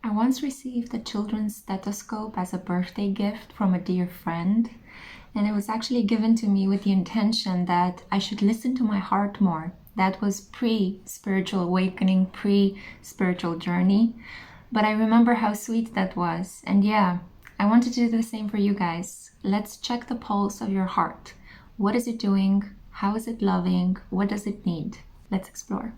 I once received a children's stethoscope as a birthday gift from a dear friend, and it was actually given to me with the intention that I should listen to my heart more. That was pre-spiritual awakening, pre-spiritual journey. But I remember how sweet that was. And yeah, I want to do the same for you guys. Let's check the pulse of your heart. What is it doing? How is it loving? What does it need? Let's explore.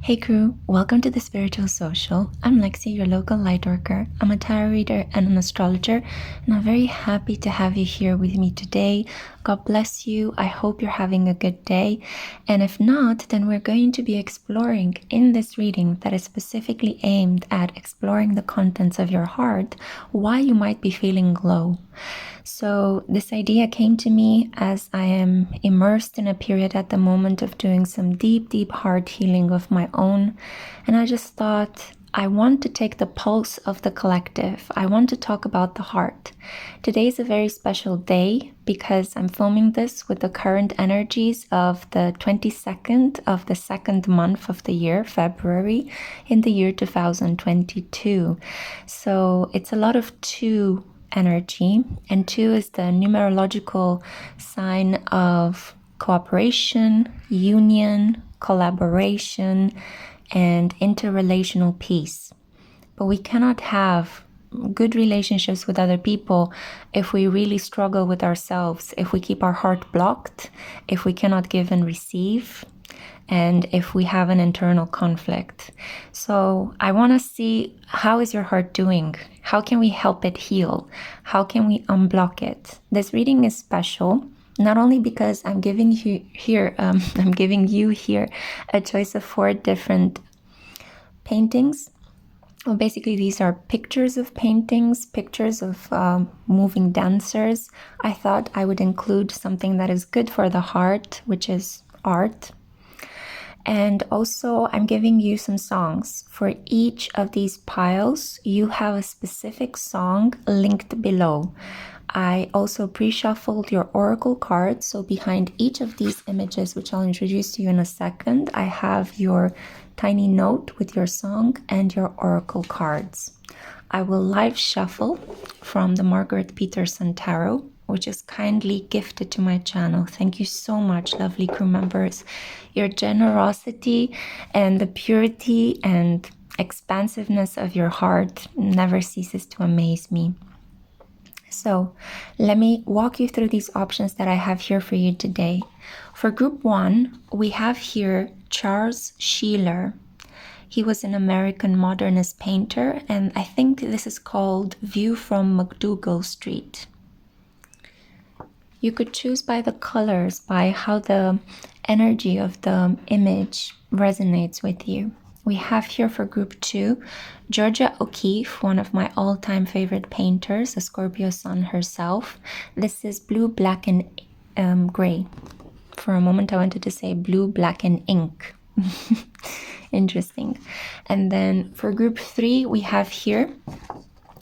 Hey crew, welcome to the Spiritual Social. I'm Lexi, your local light worker. I'm a tarot reader and an astrologer, and I'm very happy to have you here with me today. God bless you. I hope you're having a good day. And if not, then we're going to be exploring in this reading that is specifically aimed at exploring the contents of your heart, why you might be feeling low. So this idea came to me as I am immersed in a period at the moment of doing some deep heart healing of my own. And I just thought, I want to take the pulse of the collective. I want to talk about the heart. Today is a very special day because I'm filming this with the current energies of the 22nd of the second month of the year, February, in the year 2022. So it's a lot of two energy, and 2 is the numerological sign of cooperation, union, collaboration, and interrelational peace. But we cannot have good relationships with other people if we really struggle with ourselves, if we keep our heart blocked, if we cannot give and receive, and if we have an internal conflict. So I want to see, how is your heart doing? How can we help it heal? How can we unblock it? This reading is special, not only because I'm giving you here a choice of 4 different paintings. Well, basically these are pictures of paintings, pictures of moving dancers. I thought I would include something that is good for the heart, which is art. And also I'm giving you some songs. For each of these piles, you have a specific song linked below. I also pre-shuffled your oracle cards. So behind each of these images, which I'll introduce to you in a second, I have your tiny note with your song and your oracle cards. I will live shuffle from the Margaret Petersen Tarot, which is kindly gifted to my channel. Thank you so much, lovely crew members. Your generosity and the purity and expansiveness of your heart never ceases to amaze me. So let me walk you through these options that I have here for you today. For group 1, we have here Charles Scheeler. He was an American modernist painter, and I think this is called View from McDougal Street. You could choose by the colors, by how the energy of the image resonates with you. We have here for group 2, Georgia O'Keeffe, one of my all-time favorite painters, a Scorpio sun herself. This is blue, black, and gray. For a moment I wanted to say blue, black, and ink. Interesting. And then for group 3, we have here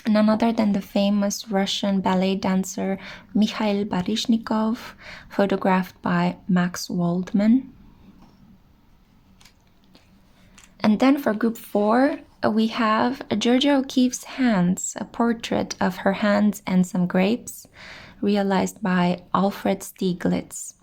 none other than the famous Russian ballet dancer Mikhail Baryshnikov, photographed by Max Waldman. And then for group 4, we have Georgia O'Keeffe's hands, a portrait of her hands and some grapes, realized by Alfred Stieglitz.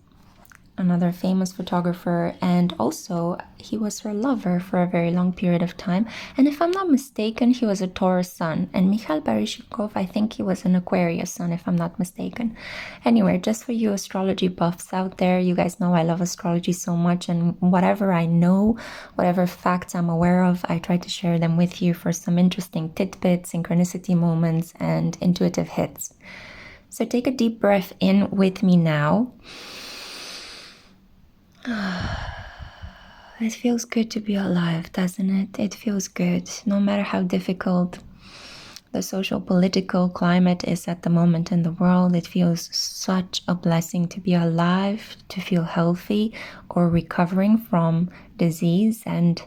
another famous photographer, and also he was her lover for a very long period of time. And if I'm not mistaken, he was a Taurus sun. And Mikhail Baryshnikov, I think he was an Aquarius sun, if I'm not mistaken. Anyway, just for you astrology buffs out there, you guys know I love astrology so much, and whatever I know, whatever facts I'm aware of, I try to share them with you for some interesting tidbits, synchronicity moments, and intuitive hits. So take a deep breath in with me now. It feels good to be alive, doesn't it? It feels good, no matter how difficult the social political climate is at the moment in the world. It feels such a blessing to be alive, to feel healthy or recovering from disease, and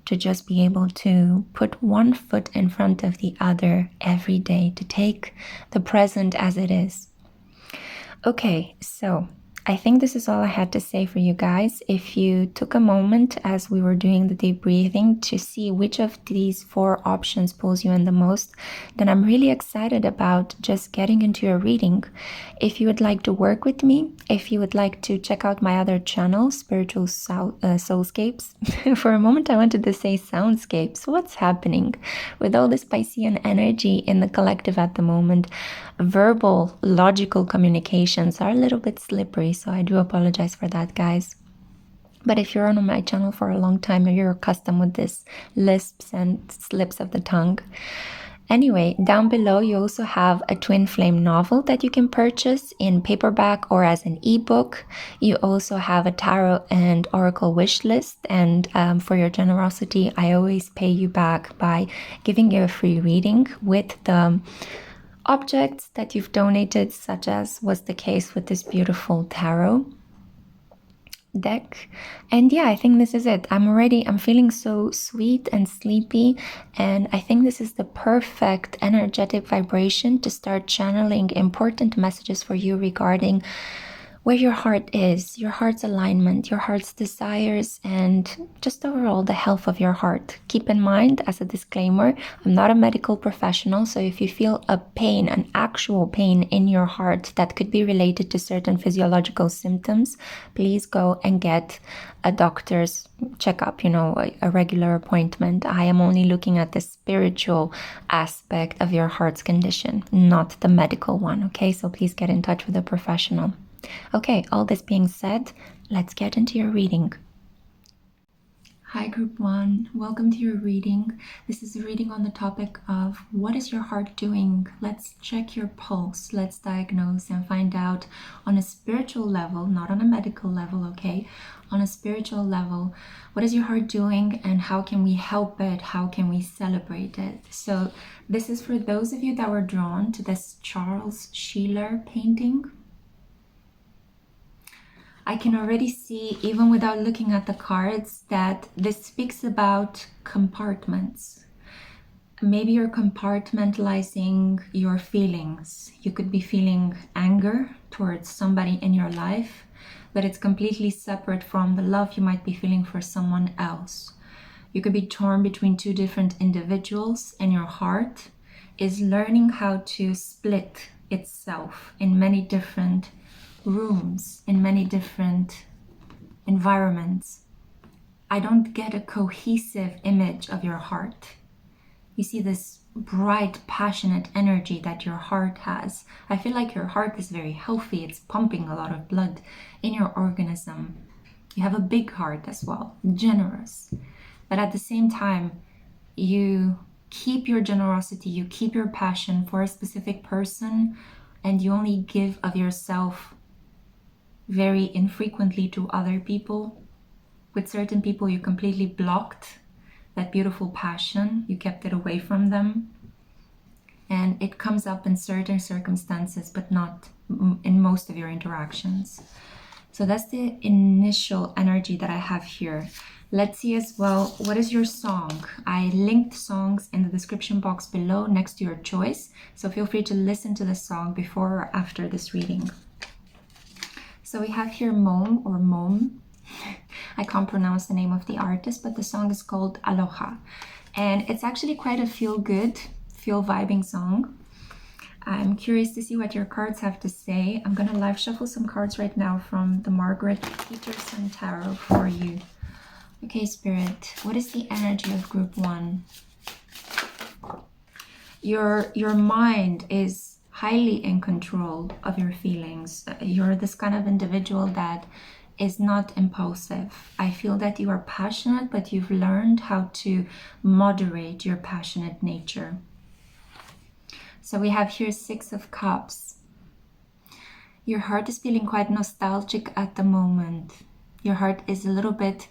to just be able to put one foot in front of the other every day, to take the present as it is. Okay, so I think this is all I had to say for you guys. If you took a moment as we were doing the deep breathing to see which of these 4 options pulls you in the most, then I'm really excited about just getting into your reading. If you would like to work with me, if you would like to check out my other channel, Spiritual Soulscapes. For a moment I wanted to say soundscapes. What's happening with all this Piscean energy in the collective at the moment? Verbal, logical communications are a little bit slippery, so I do apologize for that, guys. But if you're on my channel for a long time, you're accustomed with this lisps and slips of the tongue. Anyway, down below you also have a twin flame novel that you can purchase in paperback or as an ebook. You also have a tarot and oracle wish list, and for your generosity I always pay you back by giving you a free reading with the objects that you've donated, such as was the case with this beautiful tarot deck. And yeah, I think this is it. I'm feeling so sweet and sleepy, and I think this is the perfect energetic vibration to start channeling important messages for you regarding where your heart is, your heart's alignment, your heart's desires, and just overall the health of your heart. Keep in mind, as a disclaimer, I'm not a medical professional, so if you feel a pain, an actual pain in your heart that could be related to certain physiological symptoms, please go and get a doctor's checkup, a regular appointment. I am only looking at the spiritual aspect of your heart's condition, not the medical one, okay? So please get in touch with a professional. Okay, all this being said, let's get into your reading. Hi Group 1, welcome to your reading. This is a reading on the topic of what is your heart doing? Let's check your pulse, let's diagnose and find out on a spiritual level, not on a medical level, okay? On a spiritual level, what is your heart doing and how can we help it? How can we celebrate it? So this is for those of you that were drawn to this Charles Scheeler painting. I can already see, even without looking at the cards, that this speaks about compartments. Maybe you're compartmentalizing your feelings. You could be feeling anger towards somebody in your life, but it's completely separate from the love you might be feeling for someone else. You could be torn between 2 different individuals, and your heart is learning how to split itself in many different rooms, in many different environments. I don't get a cohesive image of your heart. You see this bright, passionate energy that your heart has. I feel like your heart is very healthy. It's pumping a lot of blood in your organism. You have a big heart as well, generous. But at the same time, you keep your generosity, you keep your passion for a specific person, and you only give of yourself very infrequently to other people. With certain people, you completely blocked that beautiful passion. You kept it away from them. And it comes up in certain circumstances, but not in most of your interactions. So that's the initial energy that I have here. Let's see as well, what is your song? I linked songs in the description box below next to your choice. So feel free to listen to the song before or after this reading. So we have here Mom or Mom. I can't pronounce the name of the artist, but the song is called Aloha. And it's actually quite a feel-good, feel-vibing song. I'm curious to see what your cards have to say. I'm going to live shuffle some cards right now from the Margaret Petersen Tarot for you. Okay, Spirit, what is the energy of group 1? Your mind is highly in control of your feelings. You're this kind of individual that is not impulsive. I feel that you are passionate, but you've learned how to moderate your passionate nature. So we have here 6 of Cups. Your heart is feeling quite nostalgic at the moment. Your heart is a little bit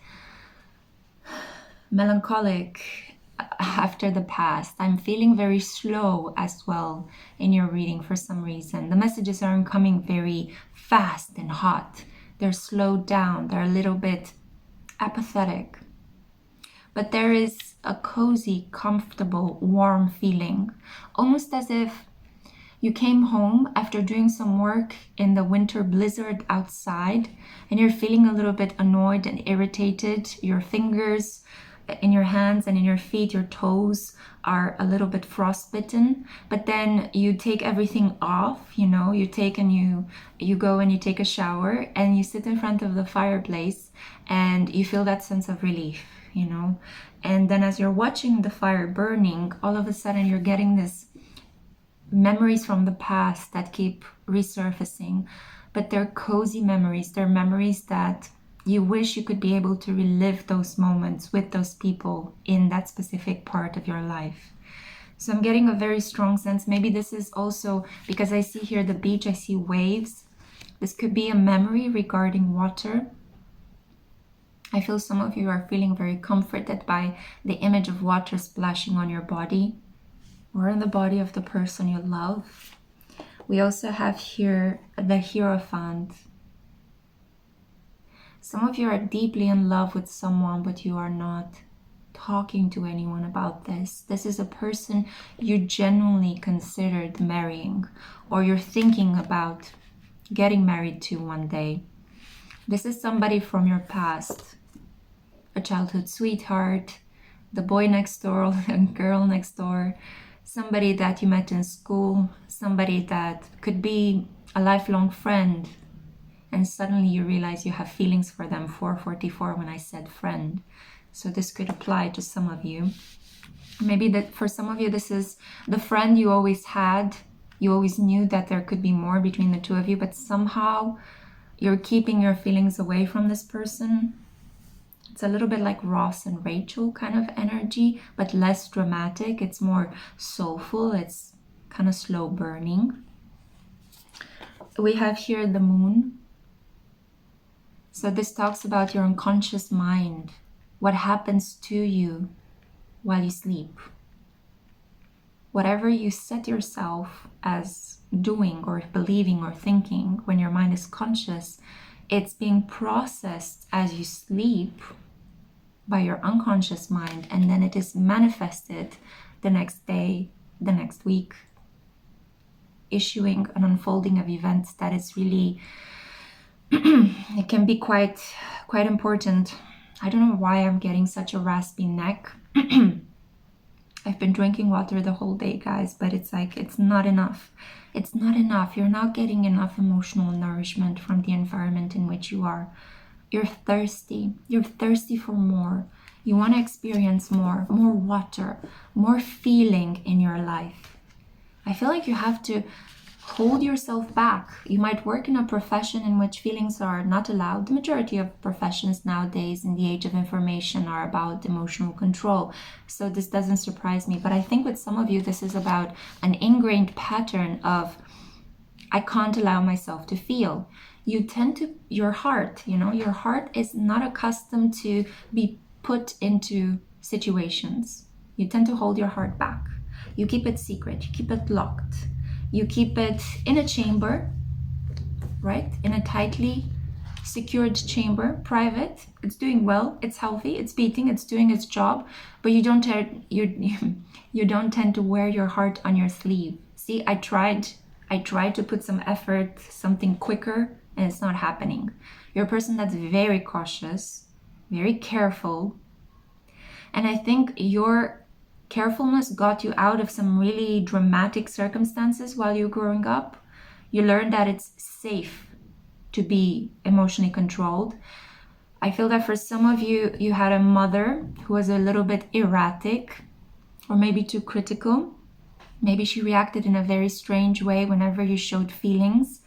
melancholic after the past. I'm feeling very slow as well in your reading for some reason. The messages aren't coming very fast and hot. They're slowed down. They're a little bit apathetic. But there is a cozy, comfortable, warm feeling, almost as if you came home after doing some work in the winter blizzard outside, and you're feeling a little bit annoyed and irritated. Your fingers in your hands and in your feet, your toes are a little bit frostbitten, but then you take everything off, you know, you go and you take a shower and you sit in front of the fireplace and you feel that sense of relief, you know. And then as you're watching the fire burning, all of a sudden you're getting this memories from the past that keep resurfacing, but they're cozy memories. They're memories that you wish you could be able to relive those moments with those people in that specific part of your life. So I'm getting a very strong sense. Maybe this is also because I see here the beach, I see waves. This could be a memory regarding water. I feel some of you are feeling very comforted by the image of water splashing on your body or in the body of the person you love. We also have here the Hierophant. Some of you are deeply in love with someone, but you are not talking to anyone about this. This is a person you genuinely considered marrying, or you're thinking about getting married to one day. This is somebody from your past, a childhood sweetheart, the boy next door, or the girl next door, somebody that you met in school, somebody that could be a lifelong friend, and suddenly you realize you have feelings for them. 444 when I said friend. So this could apply to some of you. Maybe that for some of you, this is the friend you always had. You always knew that there could be more between the two of you, but somehow you're keeping your feelings away from this person. It's a little bit like Ross and Rachel kind of energy, but less dramatic. It's more soulful. It's kind of slow burning. We have here the moon. So this talks about your unconscious mind, what happens to you while you sleep. Whatever you set yourself as doing or believing or thinking when your mind is conscious, it's being processed as you sleep by your unconscious mind, and then it is manifested the next day, the next week, issuing an unfolding of events that is really it can be quite important. I don't know why I'm getting such a raspy neck. I've been drinking water the whole day, guys, but it's like it's not enough. It's not enough. You're not getting enough emotional nourishment from the environment in which you are. You're thirsty. You're thirsty for more. You want to experience more water, more feeling in your life. I feel like you have to hold yourself back. You might work in a profession in which feelings are not allowed. The majority of professions nowadays in the age of information are about emotional control. So this doesn't surprise me. But I think with some of you, this is about an ingrained pattern of, I can't allow myself to feel. You tend to, your heart is not accustomed to be put into situations. You tend to hold your heart back. You keep it secret. You keep it locked. You keep it in a chamber, right? In a tightly secured chamber, private. It's doing well. It's healthy. It's beating. It's doing its job. But you don't tend to wear your heart on your sleeve. See, I tried to put some effort, something quicker, and it's not happening. You're a person that's very cautious, very careful, and I think your carefulness got you out of some really dramatic circumstances while you're growing up. You learned that it's safe to be emotionally controlled. I feel that for some of you, you had a mother who was a little bit erratic or maybe too critical. Maybe she reacted in a very strange way whenever you showed feelings,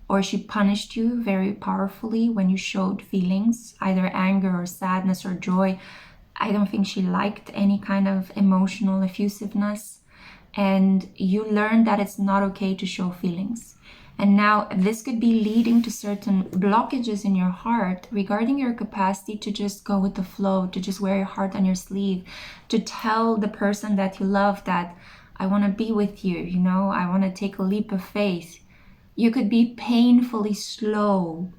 or she punished you very powerfully when you showed feelings, either anger or sadness or joy. I don't think she liked any kind of emotional effusiveness. And you learned that it's not okay to show feelings. And now this could be leading to certain blockages in your heart regarding your capacity to just go with the flow, to just wear your heart on your sleeve, to tell the person that you love that I want to be with you, you know, I want to take a leap of faith. You could be painfully slow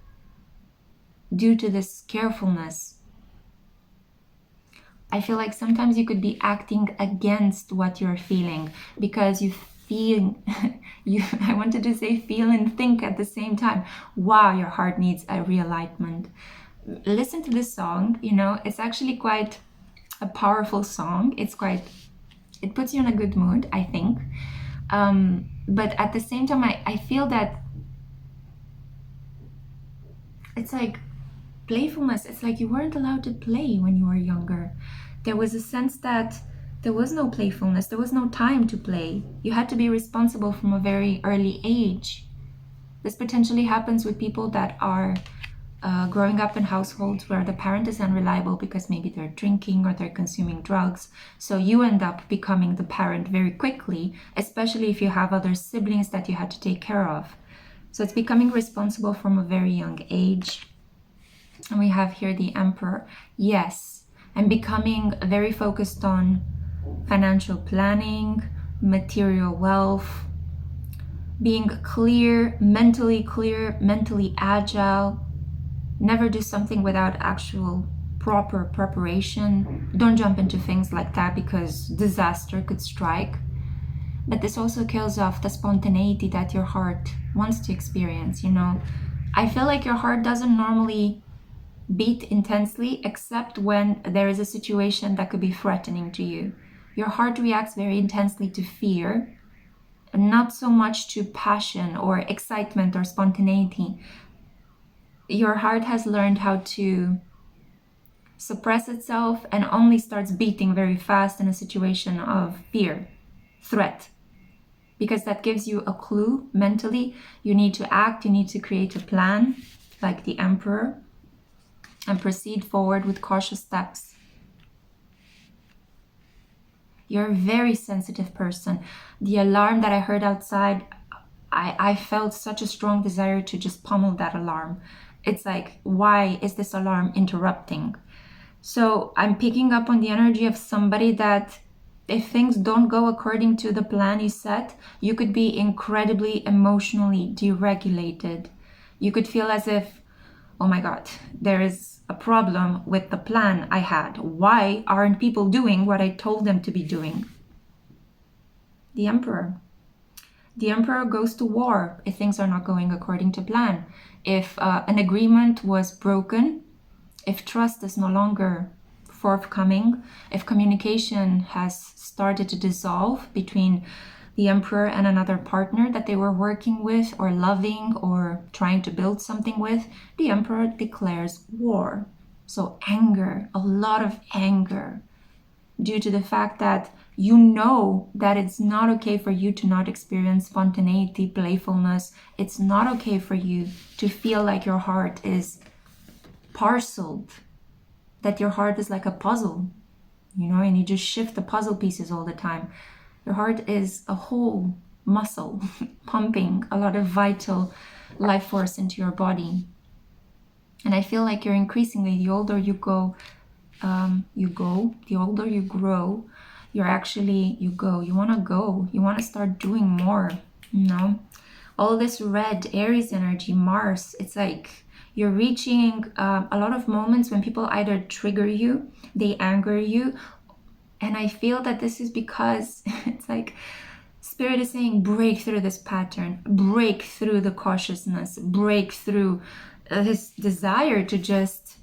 due to this carefulness. I feel like sometimes you could be acting against what you're feeling because you feel, I wanted to say feel and think at the same time. Wow, your heart needs a realignment. Listen to this song, you know, it's actually quite a powerful song. It puts you in a good mood, I think. But at the same time, I feel that it's like playfulness. It's like you weren't allowed to play when you were younger. There was a sense that there was no playfulness. There was no time to play. You had to be responsible from a very early age. This potentially happens with people that are growing up in households where the parent is unreliable because maybe they're drinking or they're consuming drugs. So you end up becoming the parent very quickly, especially if you have other siblings that you had to take care of. So it's becoming responsible from a very young age. And we have here the Emperor. Yes, and becoming very focused on financial planning, material wealth, being clear, mentally agile. Never do something without actual proper preparation. Don't jump into things like that because disaster could strike. But this also kills off the spontaneity that your heart wants to experience, you know. I feel like your heart doesn't normally beat intensely except when there is a situation that could be threatening to you. Your heart reacts very intensely to fear, not so much to passion or excitement or spontaneity. Your heart has learned how to suppress itself and only starts beating very fast in a situation of fear, threat, because that gives you a clue mentally. You need to act, you need to create a plan, like the Emperor, and proceed forward with cautious steps. You're a very sensitive person. The alarm that I heard outside, I felt such a strong desire to just pummel that alarm. It's like, why is this alarm interrupting? So I'm picking up on the energy of somebody that if things don't go according to the plan you set, you could be incredibly emotionally deregulated. You could feel as if, oh my God, there is a problem with the plan I had. Why aren't people doing what I told them to be doing? The Emperor. The Emperor goes to war if things are not going according to plan. If an agreement was broken, if trust is no longer forthcoming, if communication has started to dissolve between the Emperor and another partner that they were working with or loving or trying to build something with, the Emperor declares war. So anger, a lot of anger, due to the fact that you know that it's not okay for you to not experience spontaneity, playfulness. It's not okay for you to feel like your heart is parceled, that your heart is like a puzzle, you know, and you just shift the puzzle pieces all the time. Your heart is a whole muscle pumping a lot of vital life force into your body. And I feel like you're increasingly, the older you go, the older you grow, you want to start doing more, you know. All this red Aries energy, Mars, it's like you're reaching a lot of moments when people either trigger you, they anger you. And I feel that this is because it's like Spirit is saying, break through this pattern, break through the cautiousness, break through this desire to just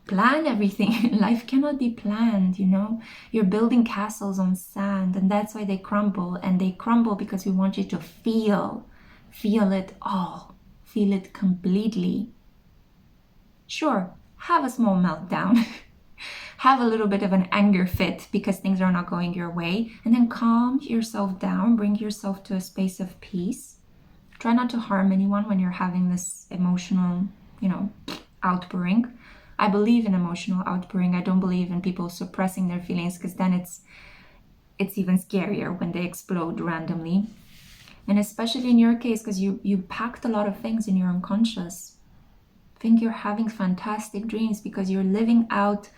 plan everything. Life cannot be planned, you know. You're building castles on sand, and that's why they crumble. And they crumble because we want you to feel it all, feel it completely. Sure, have a small meltdown. Have a little bit of an anger fit because things are not going your way, and then calm yourself down, bring yourself to a space of peace. Try not to harm anyone when you're having this emotional, you know, outpouring. I believe in emotional outpouring. I don't believe in people suppressing their feelings, because then it's even scarier when they explode randomly. And especially in your case, because you packed a lot of things in your unconscious. I think you're having fantastic dreams because you're living out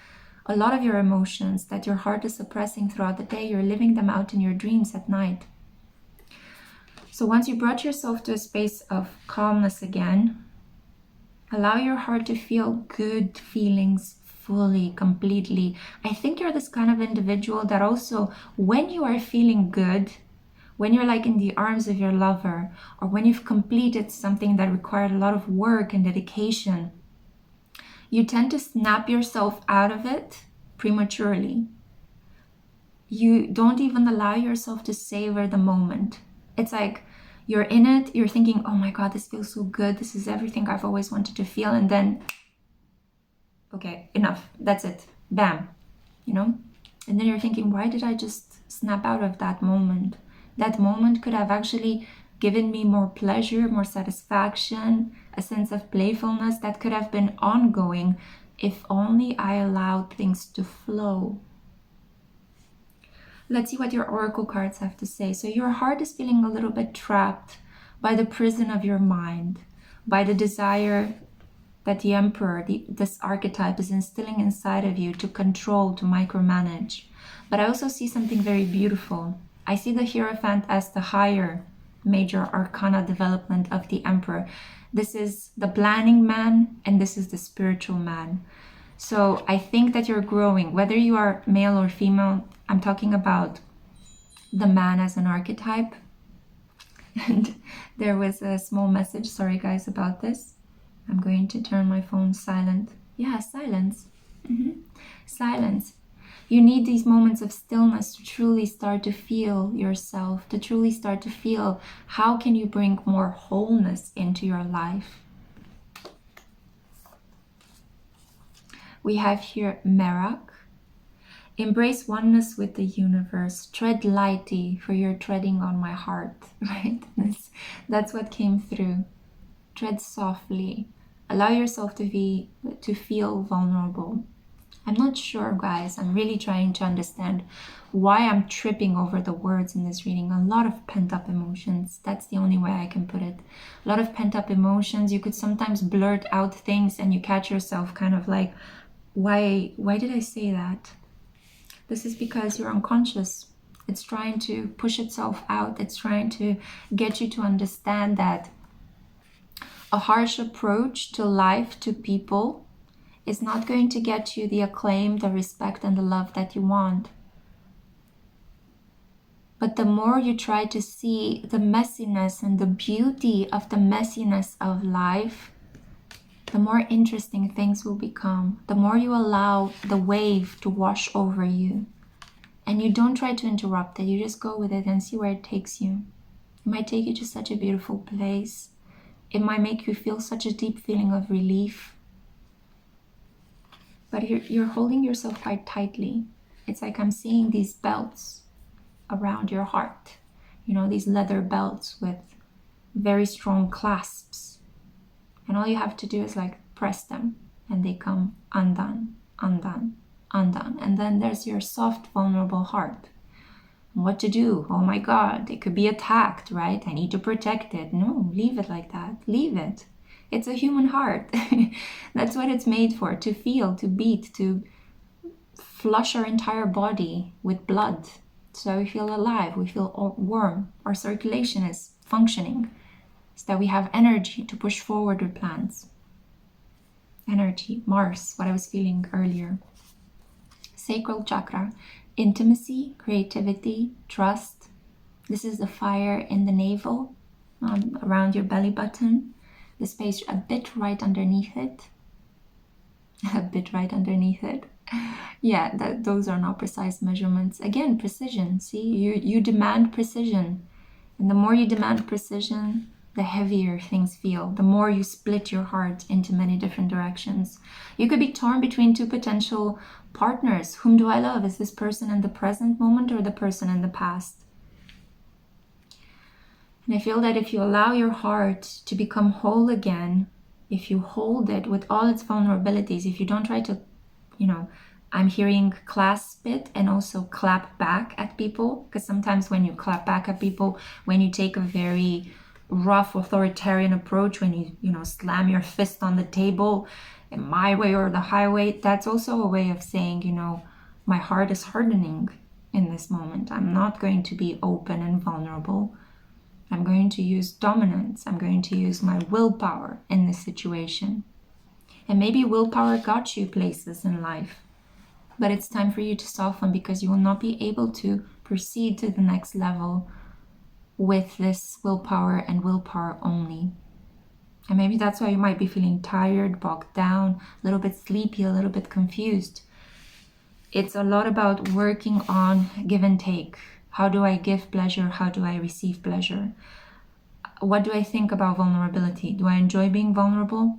a lot of your emotions that your heart is suppressing throughout the day. You're living them out in your dreams at night. So once you brought yourself to a space of calmness again, allow your heart to feel good feelings fully, completely. I think you're this kind of individual that also, when you are feeling good, when you're like in the arms of your lover, or when you've completed something that required a lot of work and dedication, you tend to snap yourself out of it prematurely. You don't even allow yourself to savor the moment. It's like you're in it, you're thinking, oh my God, this feels so good. This is everything I've always wanted to feel. And then, okay, enough. That's it. Bam. You know? And then you're thinking, why did I just snap out of that moment? That moment could have actually given me more pleasure, more satisfaction, a sense of playfulness that could have been ongoing if only I allowed things to flow. Let's see what your oracle cards have to say. So your heart is feeling a little bit trapped by the prison of your mind, by the desire that the emperor, this archetype, is instilling inside of you to control, to micromanage. But I also see something very beautiful. I see the Hierophant as the higher major arcana development of the emperor. This is the planning man, and this is the spiritual man. So I think that you're growing, whether you are male or female. I'm talking about the man as an archetype. And there was a small message, sorry guys about this. I'm going to turn my phone silent. Yeah, silence. Silence. You need these moments of stillness to truly start to feel yourself, to truly start to feel how can you bring more wholeness into your life. We have here Merak. Embrace oneness with the universe. Tread lightly, for you're treading on my heart, right? That's what came through. Tread softly. Allow yourself to feel vulnerable. I'm not sure, guys. I'm really trying to understand why I'm tripping over the words in this reading. A lot of pent-up emotions. That's the only way I can put it. A lot of pent-up emotions. You could sometimes blurt out things and you catch yourself kind of like, why did I say that? This is because you're unconscious. It's trying to push itself out. It's trying to get you to understand that a harsh approach to life, to people, is not going to get you the acclaim, the respect, and the love that you want. But the more you try to see the messiness and the beauty of the messiness of life, the more interesting things will become. The more you allow the wave to wash over you. And you don't try to interrupt it. You just go with it and see where it takes you. It might take you to such a beautiful place. It might make you feel such a deep feeling of relief. But you're holding yourself quite tightly. It's like I'm seeing these belts around your heart. You know, these leather belts with very strong clasps. And all you have to do is like press them and they come undone, undone, undone. And then there's your soft, vulnerable heart. And what to do? Oh my God, it could be attacked, right? I need to protect it. No, leave it like that. Leave it. It's a human heart. That's what it's made for, to feel, to beat, to flush our entire body with blood. So we feel alive, we feel warm, our circulation is functioning, so that we have energy to push forward with plans. Energy, Mars, what I was feeling earlier. Sacral chakra, intimacy, creativity, trust. This is the fire in the navel, around your belly button. The space a bit right underneath it. a bit right underneath it. Yeah, those are not precise measurements. Again, precision. See, you demand precision. And the more you demand precision, the heavier things feel. The more you split your heart into many different directions. You could be torn between two potential partners. Whom do I love? Is this person in the present moment or the person in the past? And I feel that if you allow your heart to become whole again, if you hold it with all its vulnerabilities, if you don't try to, I'm hearing clasp it and also clap back at people, because sometimes when you clap back at people, when you take a very rough authoritarian approach, when you slam your fist on the table, in my way or the highway, that's also a way of saying, my heart is hardening in this moment. I'm not going to be open and vulnerable. I'm going to use dominance. I'm going to use my willpower in this situation. And maybe willpower got you places in life, but it's time for you to soften, because you will not be able to proceed to the next level with this willpower and willpower only. And maybe that's why you might be feeling tired, bogged down, a little bit sleepy, a little bit confused. It's a lot about working on give and take. How do I give pleasure? How do I receive pleasure? What do I think about vulnerability? Do I enjoy being vulnerable?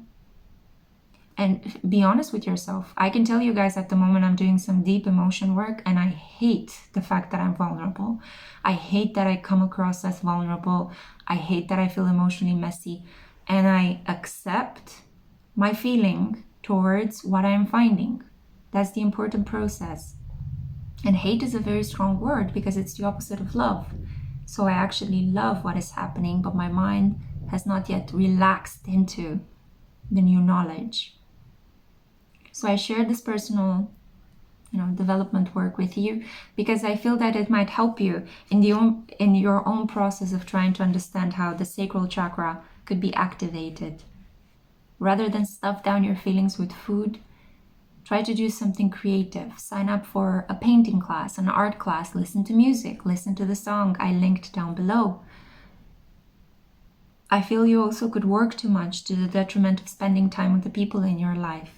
And be honest with yourself. I can tell you guys at the moment I'm doing some deep emotion work, and I hate the fact that I'm vulnerable. I hate that I come across as vulnerable. I hate that I feel emotionally messy. And I accept my feeling towards what I'm finding. That's the important process. And hate is a very strong word because it's the opposite of love. So I actually love what is happening, but my mind has not yet relaxed into the new knowledge. So I share this personal, development work with you because I feel that it might help you in your own process of trying to understand how the sacral chakra could be activated. Rather than stuff down your feelings with food, try to do something creative. Sign up for a painting class, an art class, listen to music, listen to the song I linked down below. I feel you also could work too much to the detriment of spending time with the people in your life.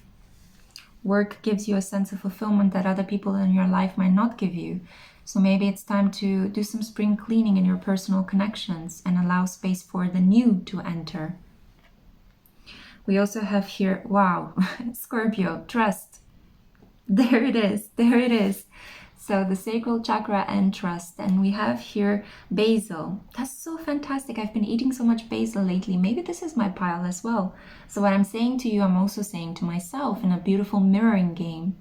Work gives you a sense of fulfillment that other people in your life might not give you. So maybe it's time to do some spring cleaning in your personal connections and allow space for the new to enter. We also have here, wow, Scorpio, trust. There it is, there it is. So the sacral chakra and trust. And we have here basil. That's so fantastic. I've been eating so much basil lately. Maybe this is my pile as well. So what I'm saying to you, I'm also saying to myself in a beautiful mirroring game.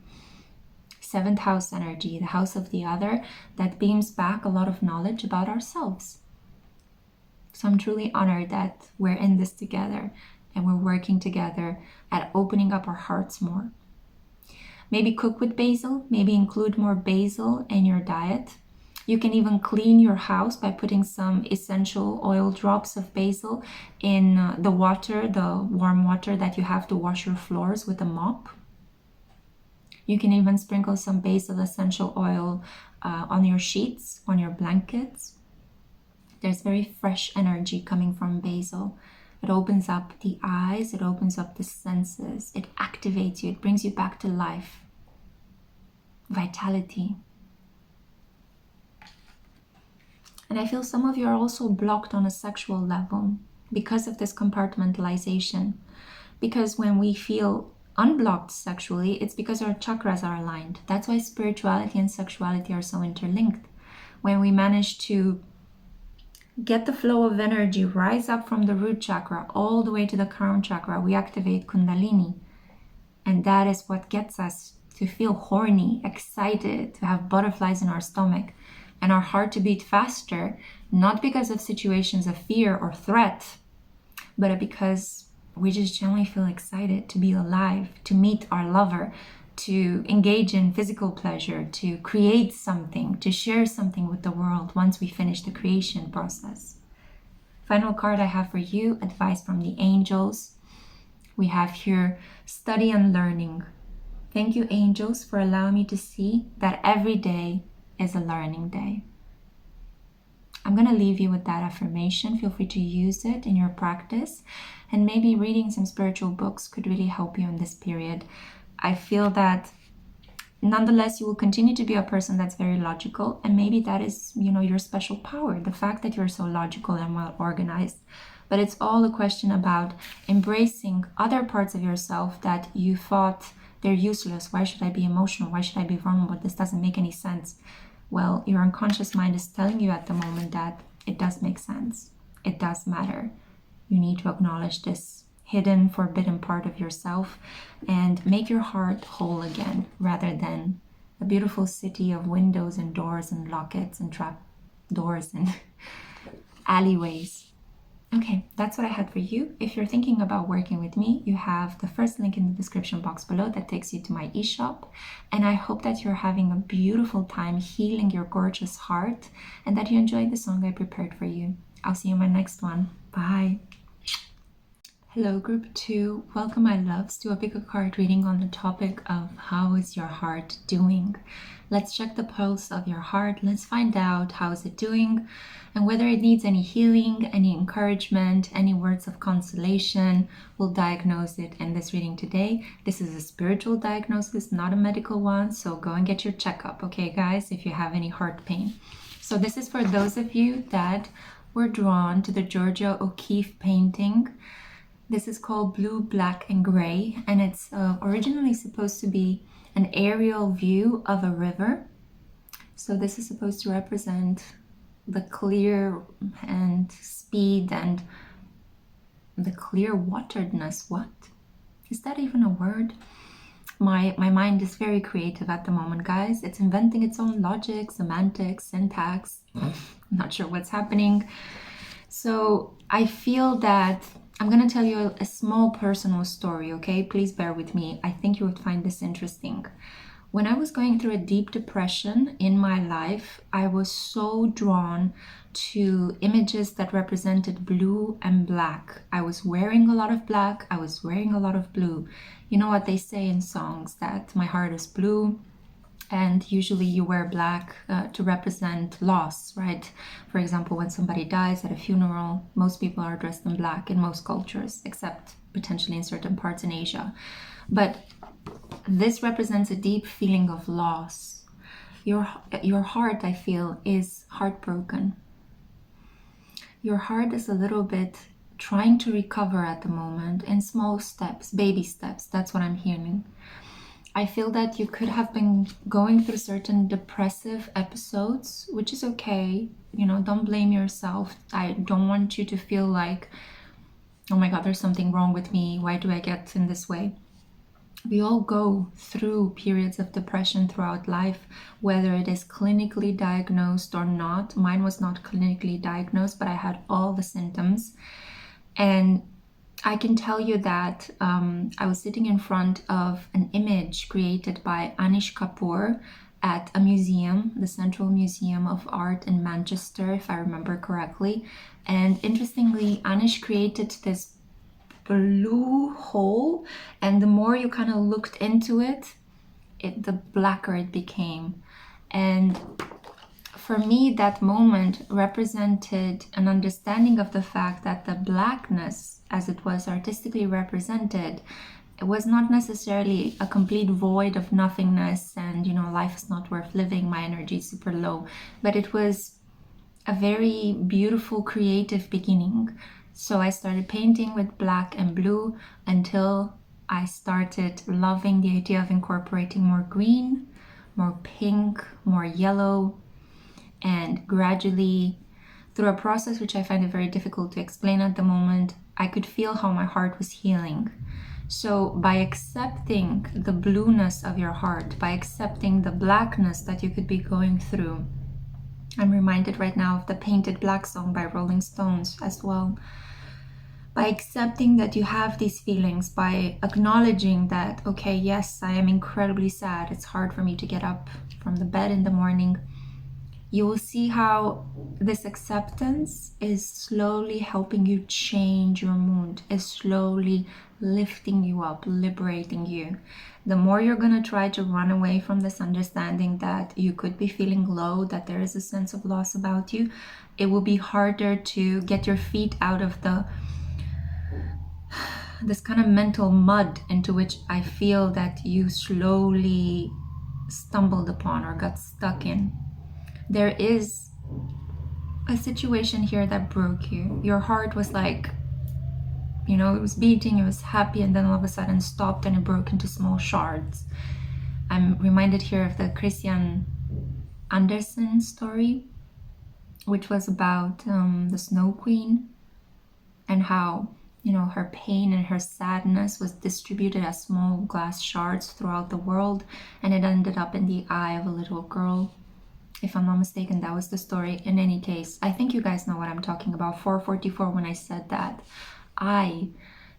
7th house energy, the house of the other, that beams back a lot of knowledge about ourselves. So I'm truly honored that we're in this together and we're working together at opening up our hearts more. Maybe cook with basil, maybe include more basil in your diet. You can even clean your house by putting some essential oil drops of basil in the water, the warm water that you have to wash your floors with a mop. You can even sprinkle some basil essential oil on your sheets, on your blankets. There's very fresh energy coming from basil. It opens up the eyes, it opens up the senses, it activates you, it brings you back to life. Vitality. And I feel some of you are also blocked on a sexual level because of this compartmentalization. Because when we feel unblocked sexually, it's because our chakras are aligned. That's why spirituality and sexuality are so interlinked. When we manage to get the flow of energy rise up from the root chakra all the way to the crown chakra, we activate Kundalini. And that is what gets us to feel horny, excited, to have butterflies in our stomach, and our heart to beat faster, not because of situations of fear or threat, but because we just generally feel excited to be alive, to meet our lover, to engage in physical pleasure, to create something, to share something with the world once we finish the creation process. Final card I have for you, advice from the angels. We have here study and learning. Thank you, angels, for allowing me to see that every day is a learning day. I'm going to leave you with that affirmation. Feel free to use it in your practice. And maybe reading some spiritual books could really help you in this period. I feel that nonetheless, you will continue to be a person that's very logical, and maybe that is, your special power, the fact that you're so logical and well organized. But it's all a question about embracing other parts of yourself that you thought they're useless. Why should I be emotional? Why should I be vulnerable? This doesn't make any sense. Well, your unconscious mind is telling you at the moment that it does make sense. It does matter. You need to acknowledge this hidden, forbidden part of yourself and make your heart whole again, rather than a beautiful city of windows and doors and lockets and trap doors and alleyways. Okay, that's what I had for you. If you're thinking about working with me, you have the first link in the description box below that takes you to my e-shop. And I hope that you're having a beautiful time healing your gorgeous heart and that you enjoyed the song I prepared for you. I'll see you in my next one. Bye. Hello, group 2. Welcome, my loves, to a PickACard reading on the topic of how is your heart doing. Let's check the pulse of your heart. Let's find out how is it doing and whether it needs any healing, any encouragement, any words of consolation. We'll diagnose it in this reading today. This is a spiritual diagnosis, not a medical one, so go and get your checkup, okay, guys, if you have any heart pain. So this is for those of you that were drawn to the Georgia O'Keeffe painting. This is called Blue, Black, and Gray, and it's originally supposed to be an aerial view of a river. So this is supposed to represent the clear and speed and the clear wateredness. What? Is that even a word? My mind is very creative at the moment, guys. It's inventing its own logic, semantics, syntax. I'm not sure what's happening. So I feel that I'm going to tell you a small personal story, okay? Please bear with me. I think you would find this interesting. When I was going through a deep depression in my life, I was so drawn to images that represented blue and black. I was wearing a lot of black. I was wearing a lot of blue. You know what they say in songs, that my heart is blue. And usually you wear black to represent loss, right? For example, when somebody dies at a funeral, most people are dressed in black in most cultures, except potentially in certain parts in Asia. But this represents a deep feeling of loss. Your heart, I feel, is heartbroken. Your heart is a little bit trying to recover at the moment in small steps, baby steps. That's what I'm hearing. I feel that you could have been going through certain depressive episodes, which is okay. Don't blame yourself. I don't want you to feel like, oh my God, there's something wrong with me. Why do I get in this way? We all go through periods of depression throughout life, whether it is clinically diagnosed or not. Mine was not clinically diagnosed, but I had all the symptoms. And I can tell you that I was sitting in front of an image created by Anish Kapoor at a museum, the Central Museum of Art in Manchester, if I remember correctly. And interestingly, Anish created this blue hole, and the more you kind of looked into it, the blacker it became. And for me, that moment represented an understanding of the fact that the blackness, as it was artistically represented, it was not necessarily a complete void of nothingness and, life is not worth living, my energy is super low, but it was a very beautiful creative beginning. So I started painting with black and blue until I started loving the idea of incorporating more green, more pink, more yellow, and gradually, through a process which I find it very difficult to explain at the moment, I could feel how my heart was healing. So by accepting the blueness of your heart, by accepting the blackness that you could be going through, I'm reminded right now of the Painted Black song by Rolling Stones as well. By accepting that you have these feelings, by acknowledging that, okay, yes, I am incredibly sad. It's hard for me to get up from the bed in the morning. You will see how this acceptance is slowly helping you change your mood, is slowly lifting you up, liberating you. The more you're going to try to run away from this understanding that you could be feeling low, that there is a sense of loss about you, it will be harder to get your feet out of the this kind of mental mud into which I feel that you slowly stumbled upon or got stuck in. There is a situation here that broke you. Your heart was like, you know, it was beating, it was happy, and then all of a sudden stopped and it broke into small shards. I'm reminded here of the Christian Andersen story, which was about the Snow Queen, and how, you know, her pain and her sadness was distributed as small glass shards throughout the world, and it ended up in the eye of a little girl. If I'm not mistaken, that was the story. In any case, I think you guys know what I'm talking about. 444 when I said that.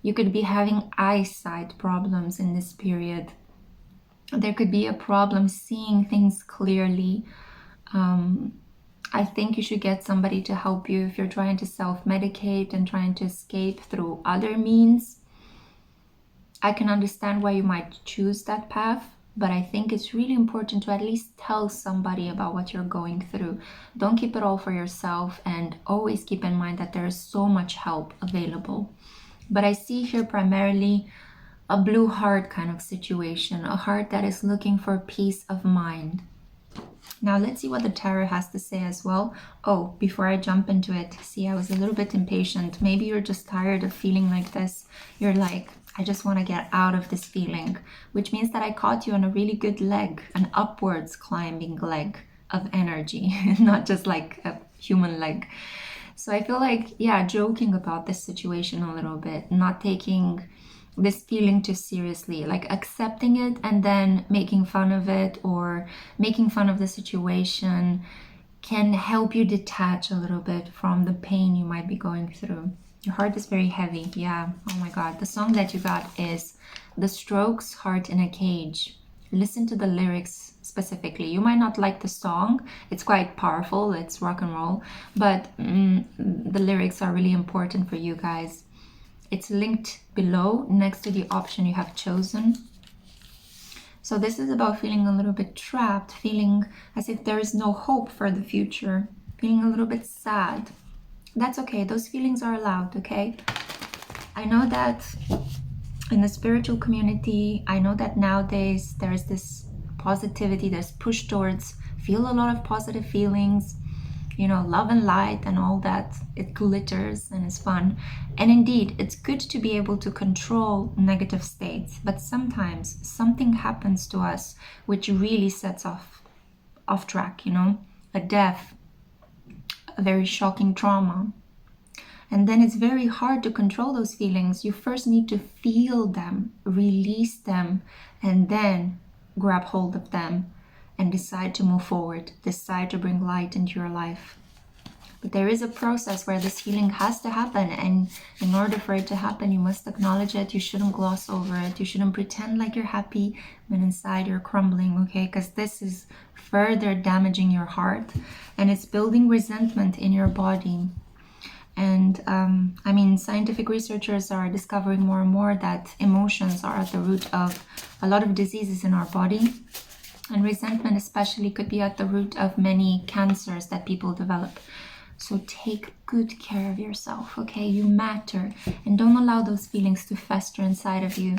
You could be having eyesight problems in this period. There could be a problem seeing things clearly. I think you should get somebody to help you if you're trying to self-medicate and trying to escape through other means. I can understand why you might choose that path, but I think it's really important to at least tell somebody about what you're going through. Don't keep it all for yourself, and always keep in mind that there is so much help available. But I see here primarily a blue heart kind of situation, a heart that is looking for peace of mind. Now let's see what the tarot has to say as well. Oh, before I jump into it, see, I was a little bit impatient. Maybe you're just tired of feeling like this. You're like, I just want to get out of this feeling, which means that I caught you on a really good leg, an upwards climbing leg of energy, not just like a human leg. So I feel like, yeah, joking about this situation a little bit, not taking this feeling too seriously, like accepting it and then making fun of it or making fun of the situation can help you detach a little bit from the pain you might be going through. Your heart is very heavy. Yeah. Oh my God. The song that you got is The Strokes' Heart in a Cage. Listen to the lyrics specifically. You might not like the song. It's quite powerful. It's rock and roll. But the lyrics are really important for you guys. It's linked below next to the option you have chosen. So this is about feeling a little bit trapped, feeling as if there is no hope for the future, feeling a little bit sad. That's okay. Those feelings are allowed, okay? I know that in the spiritual community, I know that nowadays there is this positivity, there's push towards feel a lot of positive feelings, you know, love and light and all that. It glitters and is fun. And indeed, it's good to be able to control negative states. But sometimes something happens to us which really sets off track, you know, a death, a very shocking trauma. And then it's very hard to control those feelings. You first need to feel them, release them, and then grab hold of them and decide to move forward, decide to bring light into your life. But there is a process where this healing has to happen, and in order for it to happen, you must acknowledge it. You shouldn't gloss over it. You shouldn't pretend like you're happy when inside you're crumbling, okay? Because this is further damaging your heart, and it's building resentment in your body. And I mean, scientific researchers are discovering more and more that emotions are at the root of a lot of diseases in our body. And resentment especially could be at the root of many cancers that people develop. So take good care of yourself, okay? You matter. And don't allow those feelings to fester inside of you.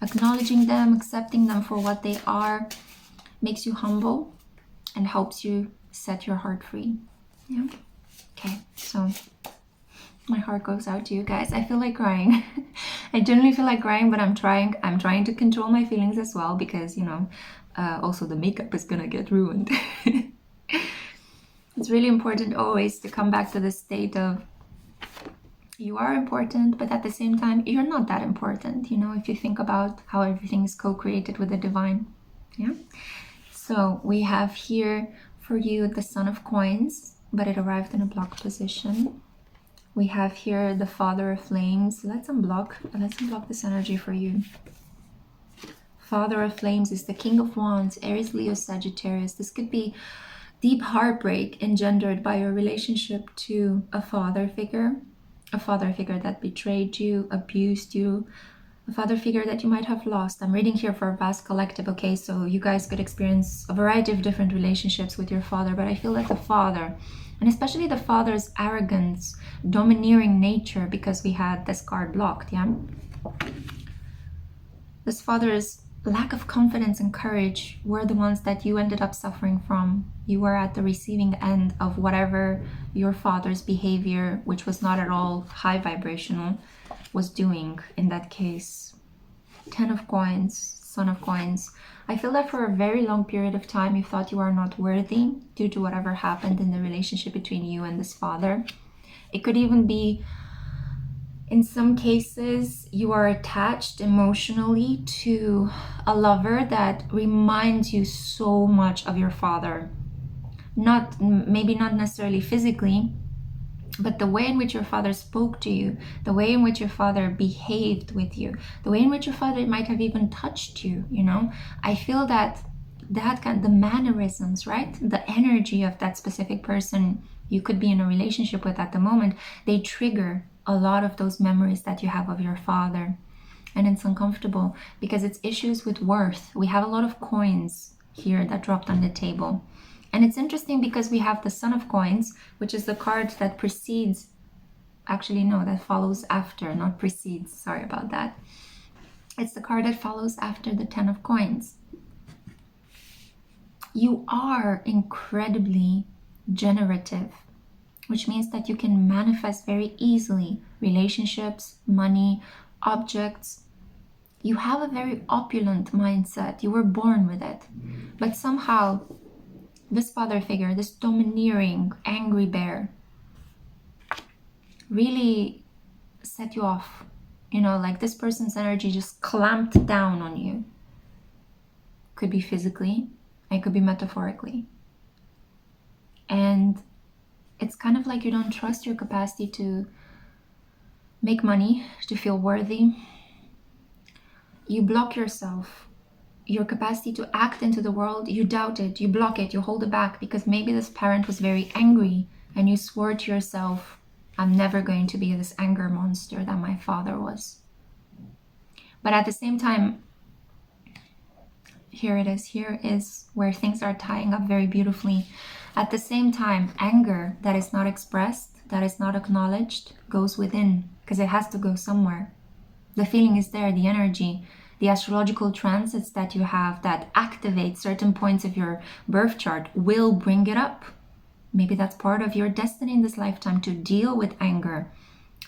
Acknowledging them, accepting them for what they are, makes you humble and helps you set your heart free. Yeah? Okay, so my heart goes out to you guys. I feel like crying. I generally feel like crying, but I'm trying to control my feelings as well, because, you know, also the makeup is gonna get ruined. It's really important always to come back to the state of you are important, but at the same time, you're not that important, you know, if you think about how everything is co-created with the divine. Yeah. So we have here for you the Son of Coins, but it arrived in a block position. We have here the Father of Flames. Let's unblock this energy for you. Father of Flames is the King of Wands, Aries, Leo, Sagittarius. This could be deep heartbreak engendered by your relationship to a father figure that betrayed you, abused you, a father figure that you might have lost. I'm reading here for a vast collective, okay? So you guys could experience a variety of different relationships with your father, but I feel like the father, and especially the father's arrogance, domineering nature, because we had this card blocked, yeah? This father's lack of confidence and courage were the ones that you ended up suffering from. You were at the receiving end of whatever your father's behavior, which was not at all high vibrational, was doing in that case. 10 of coins, Son of coins. I feel that for a very long period of time you thought you are not worthy due to whatever happened in the relationship between you and this father. It could even be, in some cases, you are attached emotionally to a lover that reminds you so much of your father. Maybe not necessarily physically, but the way in which your father spoke to you, the way in which your father behaved with you, the way in which your father might have even touched you, you know, I feel that the mannerisms, right? The energy of that specific person you could be in a relationship with at the moment, they trigger a lot of those memories that you have of your father. And it's uncomfortable because it's issues with worth. We have a lot of coins here that dropped on the table. And it's interesting because we have the Son of Coins, which is the card that precedes, actually no, that follows after, not precedes, sorry about that. It's the card that follows after the 10 of Coins. You are incredibly generative, which means that you can manifest very easily relationships, money, objects. You have a very opulent mindset. You were born with it. But somehow, this father figure, this domineering, angry bear, really set you off. You know, like this person's energy just clamped down on you. Could be physically, it could be metaphorically. And it's kind of like you don't trust your capacity to make money, to feel worthy. You block yourself. Your capacity to act into the world, you doubt it, you block it, you hold it back because maybe this parent was very angry and you swore to yourself, I'm never going to be this anger monster that my father was. But at the same time, here it is. Here is where things are tying up very beautifully. At the same time, anger that is not expressed, that is not acknowledged, goes within because it has to go somewhere. The feeling is there, the energy. The astrological transits that you have that activate certain points of your birth chart will bring it up. Maybe that's part of your destiny in this lifetime, to deal with anger.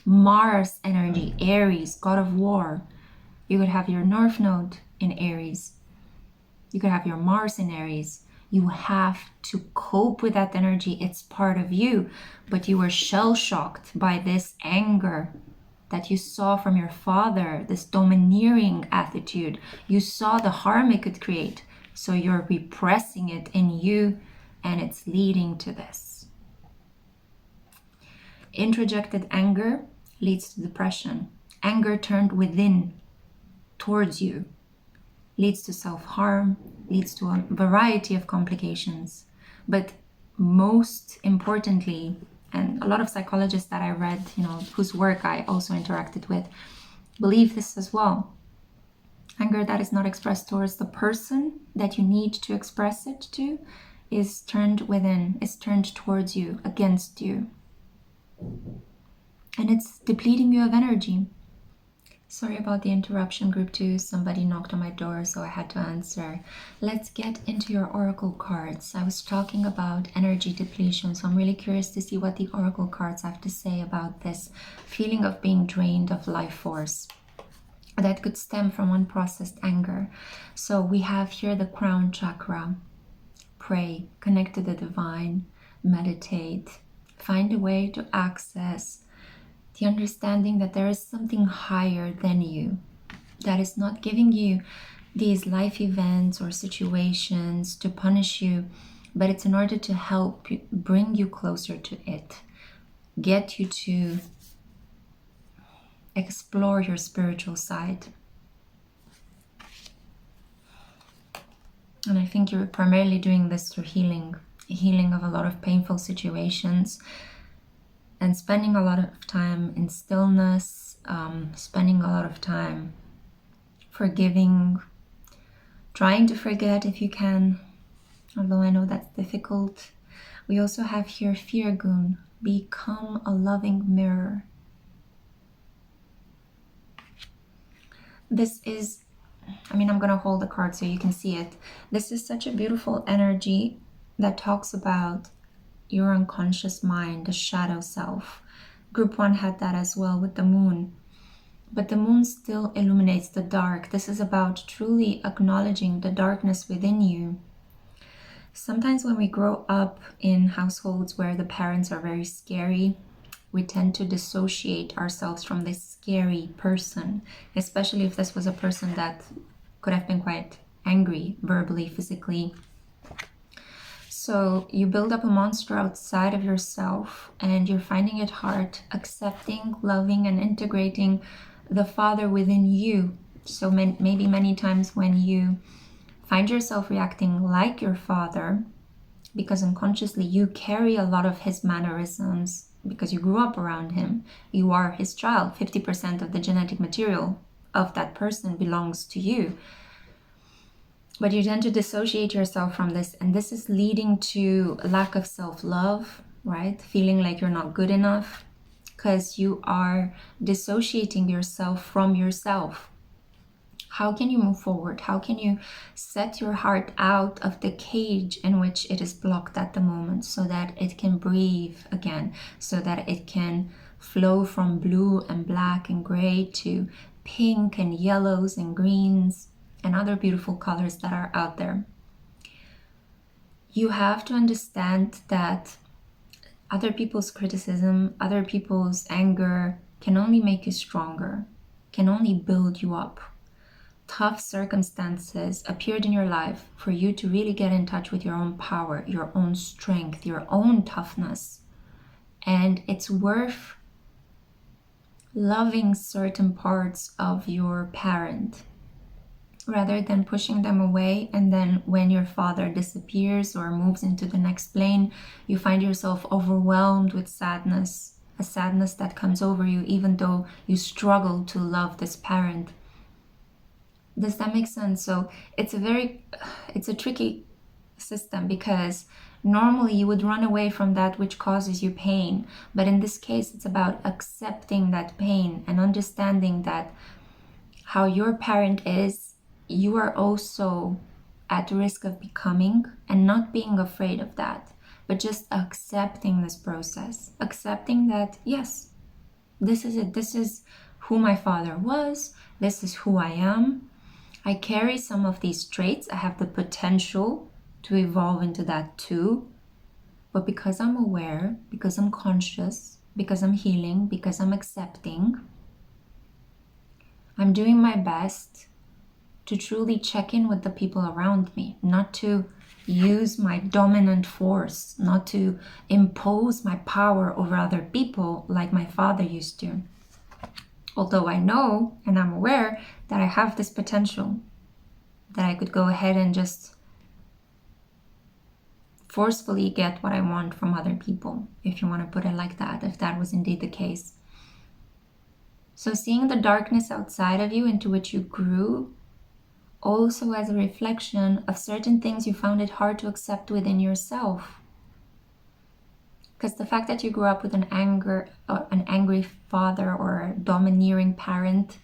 Mars energy, Aries, god of war. You could have your North Node in Aries. You could have your Mars in Aries. You have to cope with that energy. It's part of you. But you were shell-shocked by this anger that you saw from your father, this domineering attitude. You saw the harm it could create. So you're repressing it in you, and it's leading to this. Introjected anger leads to depression. Anger turned within towards you leads to self-harm, leads to a variety of complications. But most importantly, and a lot of psychologists that I read, you know, whose work I also interacted with, believe this as well. Anger that is not expressed towards the person that you need to express it to is turned within, is turned towards you, against you. And it's depleting you of energy. Sorry about the interruption, group 2. Somebody knocked on my door, so I had to answer. Let's get into your oracle cards. I was talking about energy depletion, so I'm really curious to see what the oracle cards have to say about this feeling of being drained of life force that could stem from unprocessed anger. So we have here the crown chakra. Pray, connect to the divine, meditate, find a way to access the understanding that there is something higher than you that is not giving you these life events or situations to punish you, but it's in order to help you, bring you closer to it, get you to explore your spiritual side. And I think you're primarily doing this through healing of a lot of painful situations, and spending a lot of time in stillness, spending a lot of time forgiving, trying to forget if you can, although I know that's difficult. We also have here Feargun, become a loving mirror. this is, I mean, I'm going to hold the card so you can see it. This is such a beautiful energy that talks about your unconscious mind, the shadow self. Group 1 had that as well with the moon. But the moon still illuminates the dark. This is about truly acknowledging the darkness within you. Sometimes when we grow up in households where the parents are very scary, we tend to dissociate ourselves from this scary person, especially if this was a person that could have been quite angry, verbally, physically. So you build up a monster outside of yourself and you're finding it hard accepting, loving, and integrating the father within you. So maybe many times when you find yourself reacting like your father, because unconsciously you carry a lot of his mannerisms because you grew up around him. You are his child. 50% of the genetic material of that person belongs to you. But you tend to dissociate yourself from this, and this is leading to lack of self-love, right? Feeling like you're not good enough because you are dissociating yourself from yourself. How can you move forward? How can you set your heart out of the cage in which it is blocked at the moment so that it can breathe again, so that it can flow from blue and black and gray to pink and yellows and greens and other beautiful colors that are out there? You have to understand that other people's criticism, other people's anger can only make you stronger, can only build you up. Tough circumstances appeared in your life for you to really get in touch with your own power, your own strength, your own toughness. And it's worth loving certain parts of your parent rather than pushing them away. And then when your father disappears or moves into the next plane, you find yourself overwhelmed with sadness, a sadness that comes over you even though you struggle to love this parent. Does that make sense? So it's a tricky system because normally you would run away from that which causes you pain. But in this case, it's about accepting that pain and understanding that how your parent is, you are also at risk of becoming, and not being afraid of that, but just accepting this process. Accepting that, yes, this is it. This is who my father was. This is who I am. I carry some of these traits. I have the potential to evolve into that too. But because I'm aware, because I'm conscious, because I'm healing, because I'm accepting, I'm doing my best to truly check in with the people around me, not to use my dominant force, not to impose my power over other people like my father used to. Although I know and I'm aware that I have this potential, that I could go ahead and just forcefully get what I want from other people, if you want to put it like that, if that was indeed the case. So seeing the darkness outside of you into which you grew also as a reflection of certain things you found it hard to accept within yourself. Because the fact that you grew up with an angry father or a domineering parent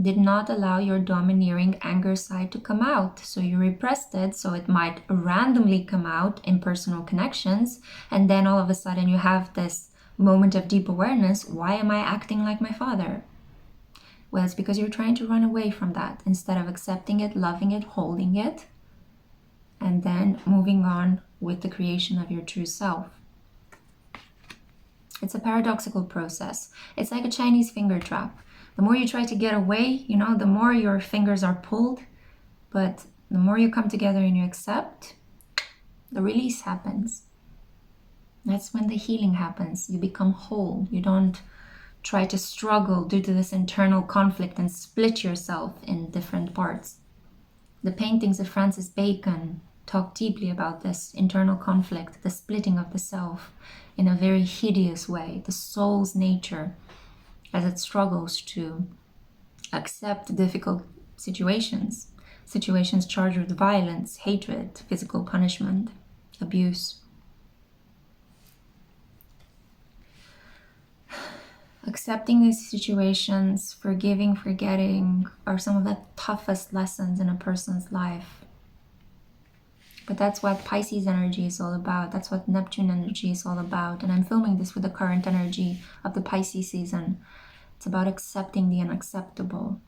did not allow your domineering anger side to come out. So you repressed it, so it might randomly come out in personal connections. And then all of a sudden you have this moment of deep awareness. Why am I acting like my father? Well, it's because you're trying to run away from that instead of accepting it, loving it, holding it, and then moving on with the creation of your true self. It's a paradoxical process. It's like a Chinese finger trap. The more you try to get away, the more your fingers are pulled. But the more you come together and you accept, the release happens. That's when the healing happens. You become whole. You don't try to struggle due to this internal conflict and split yourself in different parts. The paintings of Francis Bacon talk deeply about this internal conflict, the splitting of the self in a very hideous way, the soul's nature as it struggles to accept difficult situations charged with violence, hatred, physical punishment, abuse. Accepting these situations, forgiving, forgetting, are some of the toughest lessons in a person's life. But that's what Pisces energy is all about. That's what Neptune energy is all about. And I'm filming this with the current energy of the Pisces season. It's about accepting the unacceptable,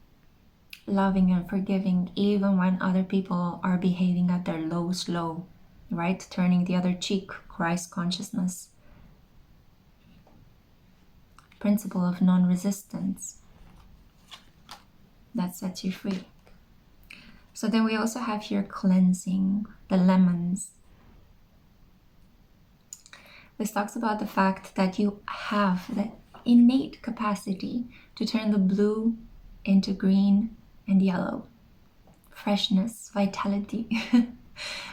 loving and forgiving even when other people are behaving at their lowest low, right? Turning the other cheek, Christ consciousness. Principle of non-resistance. That sets you free. So then we also have here cleansing, the lemons. This talks about the fact that you have the innate capacity to turn the blue into green and yellow. Freshness, vitality. And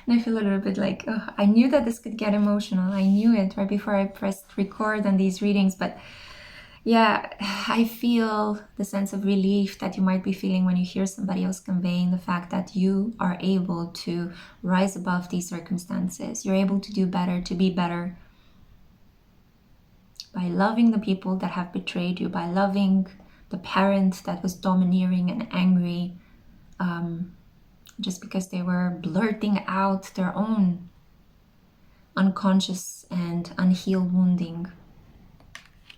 I feel a little bit like, oh, I knew that this could get emotional. I knew it right before I pressed record on these readings, but yeah, I feel the sense of relief that you might be feeling when you hear somebody else conveying the fact that you are able to rise above these circumstances. You're able to do better, to be better, by loving the people that have betrayed you, by loving the parent that was domineering and angry, just because they were blurting out their own unconscious and unhealed wounding.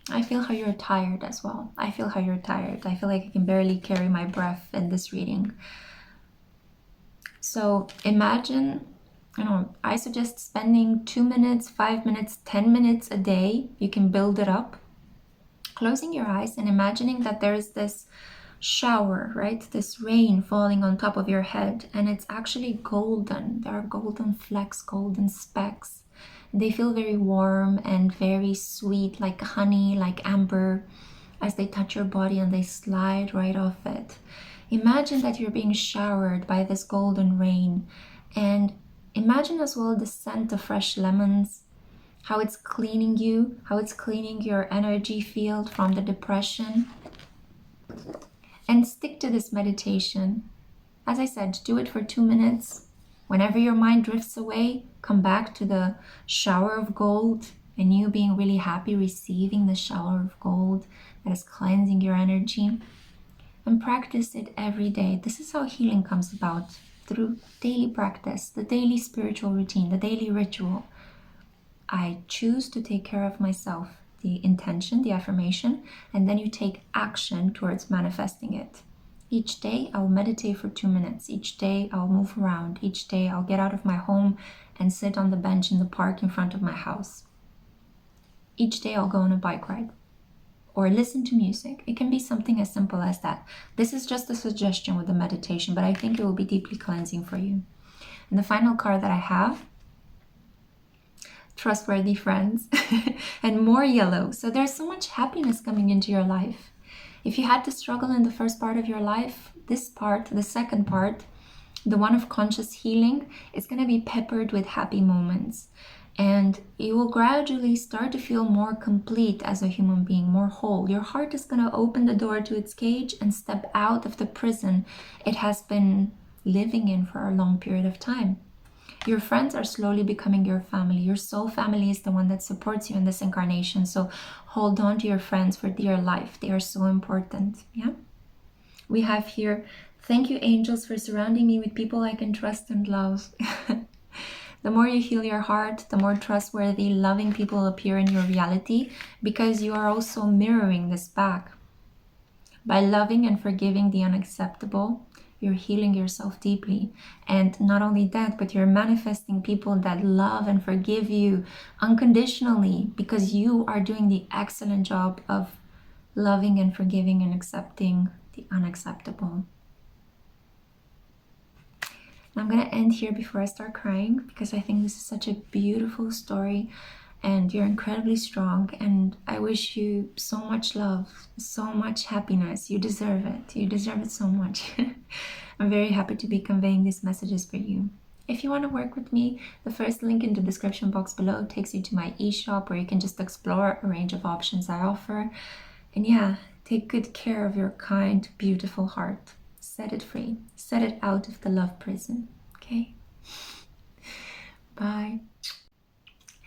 I feel how you're tired as well. I feel how you're tired. I feel like I can barely carry my breath in this reading. So imagine, I suggest spending 2 minutes, 5 minutes, 10 minutes a day. You can build it up. Closing your eyes and imagining that there is this shower, right? This rain falling on top of your head, and it's actually golden. There are golden flecks, golden specks. They feel very warm and very sweet, like honey, like amber, as they touch your body and they slide right off it. Imagine that you're being showered by this golden rain, and imagine as well the scent of fresh lemons, how it's cleaning you, how it's cleaning your energy field from the depression. And stick to this meditation. As I said, do it for 2 minutes. Whenever your mind drifts away, come back to the shower of gold, and you being really happy receiving the shower of gold that is cleansing your energy. And practice it every day. This is how healing comes about, through daily practice, the daily spiritual routine, the daily ritual. I choose to take care of myself, the intention, the affirmation, and then you take action towards manifesting it. Each day I'll meditate for 2 minutes. Each day I'll move around. Each day I'll get out of my home and sit on the bench in the park in front of my house. Each day I'll go on a bike ride or listen to music. It can be something as simple as that. This is just a suggestion with the meditation, but I think it will be deeply cleansing for you. And the final card that I have, trustworthy friends, and more yellow. So there's so much happiness coming into your life. If you had to struggle in the first part of your life, this part, the second part, the one of conscious healing, is going to be peppered with happy moments. And you will gradually start to feel more complete as a human being, more whole. Your heart is going to open the door to its cage and step out of the prison it has been living in for a long period of time. Your friends are slowly becoming your family. Your soul family is the one that supports you in this incarnation. So hold on to your friends for dear life. They are so important. Yeah. We have here, thank you, angels, for surrounding me with people I can trust and love. The more you heal your heart, the more trustworthy, loving people appear in your reality, because you are also mirroring this back. By loving and forgiving the unacceptable, you're healing yourself deeply. And not only that, but you're manifesting people that love and forgive you unconditionally, because you are doing the excellent job of loving and forgiving and accepting the unacceptable. I'm going to end here before I start crying, because I think this is such a beautiful story and you're incredibly strong, and I wish you so much love, so much happiness. You deserve it. You deserve it so much. I'm very happy to be conveying these messages for you. If you want to work with me, the first link in the description box below takes you to my e-shop, where you can just explore a range of options I offer. And yeah, take good care of your kind, beautiful heart. Set it free. Set it out of the love prison. Okay? Bye.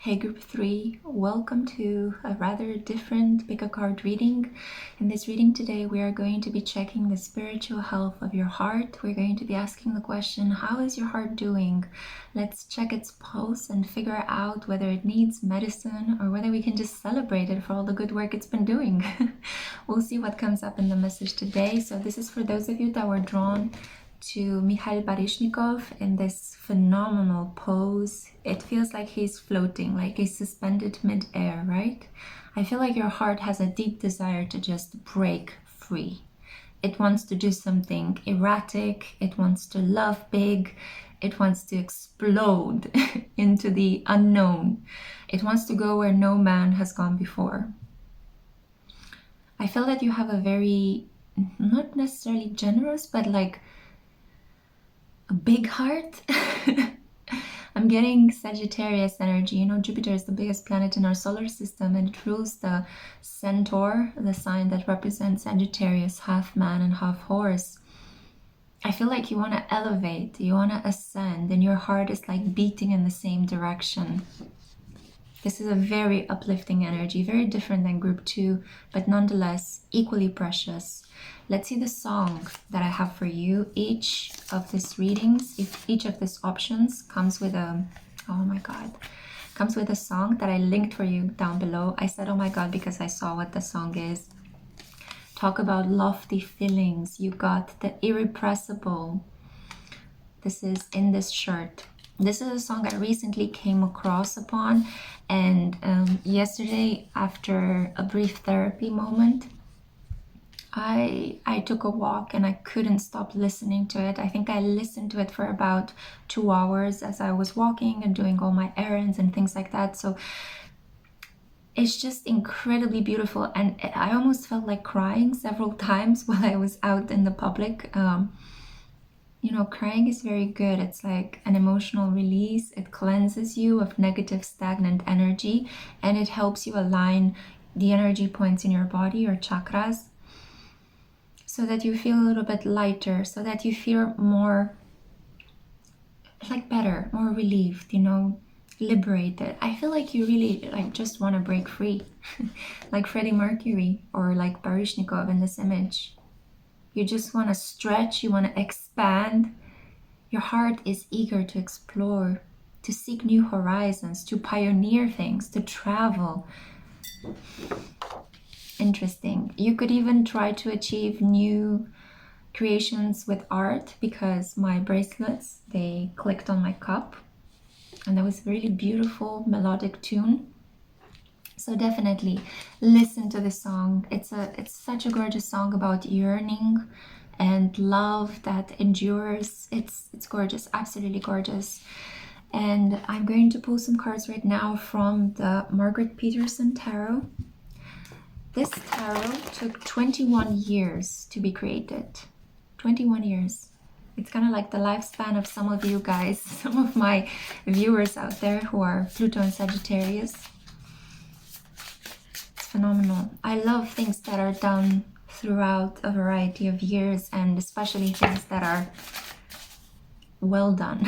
Hey group 3, welcome to a rather different PickACard reading. In this reading today we are going to be checking the spiritual health of your heart. We're going to be asking the question, how is your heart doing? Let's check its pulse and figure out whether it needs medicine or whether we can just celebrate it for all the good work it's been doing. We'll see what comes up in the message today. So this is for those of you that were drawn to Mikhail Baryshnikov in this phenomenal pose. It feels like he's floating, like he's suspended mid-air, right? I feel like your heart has a deep desire to just break free. It wants to do something erratic, it wants to love big, it wants to explode into the unknown. It wants to go where no man has gone before. I feel that you have a very, not necessarily generous, but like a big heart. I'm getting Sagittarius energy. You know, Jupiter is the biggest planet in our solar system and it rules the Centaur, the sign that represents Sagittarius, half man and half horse. I feel like you want to elevate, you want to ascend, and your heart is like beating in the same direction. This is a very uplifting energy, very different than group 2, but nonetheless equally precious. Let's see the song that I have for you. Each of these readings, if each of these options comes with a, oh my God, comes with a song that I linked for you down below. I said, oh my God, because I saw what the song is. Talk about lofty feelings. You got the irrepressible. This is In This Shirt. This is a song I recently came across upon, and yesterday after a brief therapy moment, I took a walk and I couldn't stop listening to it. I think I listened to it for about 2 hours as I was walking and doing all my errands and things like that. So it's just incredibly beautiful, and I almost felt like crying several times while I was out in the public. You know, crying is very good. It's like an emotional release. It cleanses you of negative, stagnant energy, and it helps you align the energy points in your body, your chakras, so that you feel a little bit lighter, so that you feel more, like better, more relieved, you know, liberated. I feel like you really like just want to break free, like Freddie Mercury or like Baryshnikov in this image. You just want to stretch, you want to expand. Your heart is eager to explore, to seek new horizons, to pioneer things, to travel. Interesting. You could even try to achieve new creations with art, because my bracelets, they clicked on my cup and that was a really beautiful melodic tune. So definitely listen to this song. It's such a gorgeous song about yearning and love that endures. It's gorgeous, absolutely gorgeous. And I'm going to pull some cards right now from the Margaret Petersen tarot. This tarot took 21 years to be created. 21 years. It's kind of like the lifespan of some of you guys, some of my viewers out there who are Pluto and Sagittarius. Phenomenal. I love things that are done throughout a variety of years, and especially things that are well done.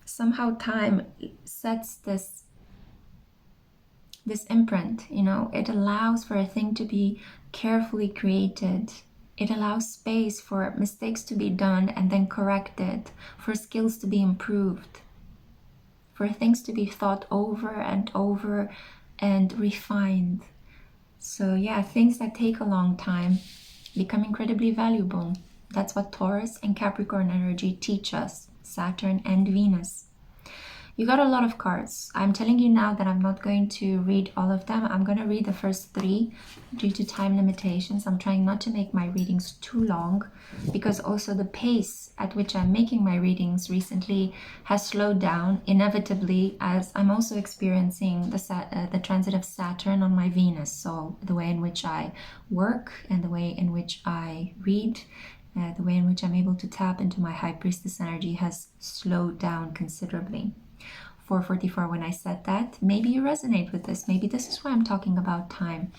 Somehow time sets this imprint, you know. It allows for a thing to be carefully created. It allows space for mistakes to be done and then corrected, for skills to be improved, for things to be thought over and over and refined. So yeah, things that take a long time become incredibly valuable. That's what Taurus and Capricorn energy teach us, Saturn and Venus. You got a lot of cards. I'm telling you now that I'm not going to read all of them. I'm going to read the first 3 due to time limitations. I'm trying not to make my readings too long, because also the pace at which I'm making my readings recently has slowed down inevitably, as I'm also experiencing the transit of Saturn on my Venus. So the way in which I work and the way in which I read, the way in which I'm able to tap into my High Priestess energy has slowed down considerably. 4:44 when I said that. Maybe you resonate with this. Maybe this is why I'm talking about time.